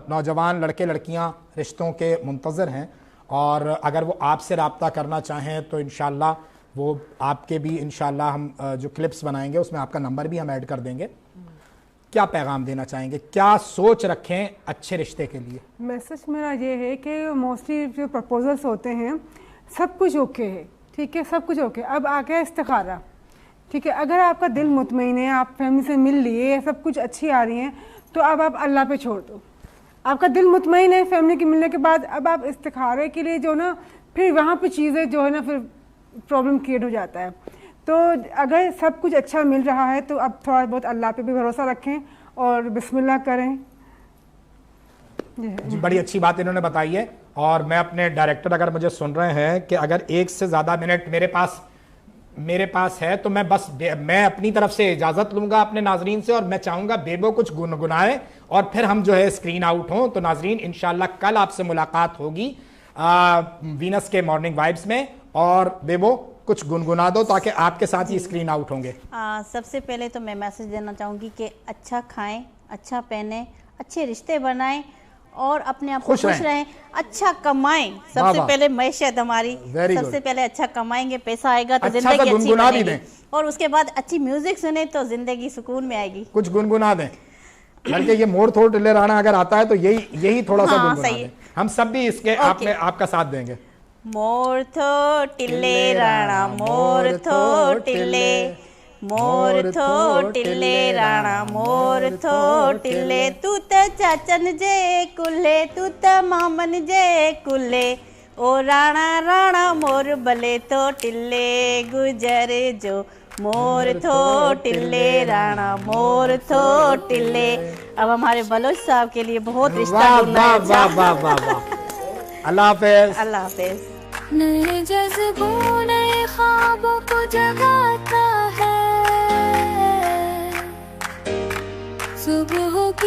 نوجوان لڑکے لڑکیاں رشتوں کے منتظر ہیں اور اگر وہ آپ سے رابطہ کرنا چاہیں تو انشاءاللہ وہ آپ کے بھی انشاءاللہ ہم جو کلپس بنائیں گے اس میں آپ کا نمبر بھی ہم ایڈ کر دیں گے. کیا پیغام دینا چاہیں گے, کیا سوچ رکھیں اچھے رشتے کے لیے؟ میسج میرا یہ ہے کہ موسٹلی جو پرپوزلس ہوتے ہیں سب کچھ اوکے ہے, ٹھیک ہے, سب کچھ اوکے. اب آ گیا استخارہ, ٹھیک ہے. اگر آپ کا دل مطمئن ہے, آپ فیملی سے مل لیے, سب کچھ اچھی آ رہی ہیں, تو اب آپ اللہ پہ چھوڑ دو. آپ کا دل مطمئن ہے فیملی کے ملنے کے بعد, اب آپ استخارے کے لیے جو نا پھر وہاں پہ چیزیں جو ہے نا پھر پرابلم کریٹ ہو جاتا ہے. تو اگر سب کچھ اچھا مل رہا ہے تو اب تھوڑا بہت اللہ پہ بھی بھروسہ رکھیں اور بسم اللہ کریں. جی بڑی اچھی بات انہوں نے بتائی ہے. اور میں اپنے ڈائریکٹر اگر مجھے سن رہے ہیں کہ اگر 1 سے زیادہ منٹ میرے پاس ہے تو میں اپنی طرف سے اجازت لوں گا اپنے ناظرین سے, اور میں چاہوں گا بیبو کچھ گنگنائے اور پھر ہم جو ہے اسکرین آؤٹ ہوں. تو ناظرین انشاءاللہ کل آپ سے ملاقات ہوگی وینس کے مارننگ وائبس میں, اور بیبو کچھ گنگنا دو تاکہ آپ کے ساتھ ہی اسکرین آؤٹ ہوں گے. سب سے پہلے تو میں میسج دینا چاہوں گی کہ اچھا کھائیں, اچھا پہنیں, اچھے رشتے بنائیں اور اپنے آپ کو خوش رہیں, اچھا کمائیں. سب سے پہلے معیشت ہماری, سب سے پہلے اچھا کمائیں گے, پیسہ آئے گا تو زندگی اچھی بنے گی, اور اس کے بعد اچھی میوزک سنیں تو زندگی سکون میں آئے گی. کچھ گنگنا دیں, بلکہ یہ مور تھوڑ ٹلے رانا اگر آتا ہے تو یہی تھوڑا سا گنگنا دیں. ہم سب بھی اس کے آپ کا ساتھ دیں گے. مور تھو ٹلے رانا, مور تھو ٹلے, مور تھو ٹلے رانا, مور تھو ٹلے. تو تا چاچن جے کلے, تو تا مامن جے کلے, او رانا رانا مور بلے تو ٹلے گزر جو. مور تھو ٹلے رانا, مور تھو ٹلے. اب ہمارے بلوچ صاحب کے لیے بہت رشتہ ڈھونڈنا ہے. اللہ حافظ. اللہ حافظ. نئے جذبوں نئے خوابوں کو جگاتا ہے, صبح کی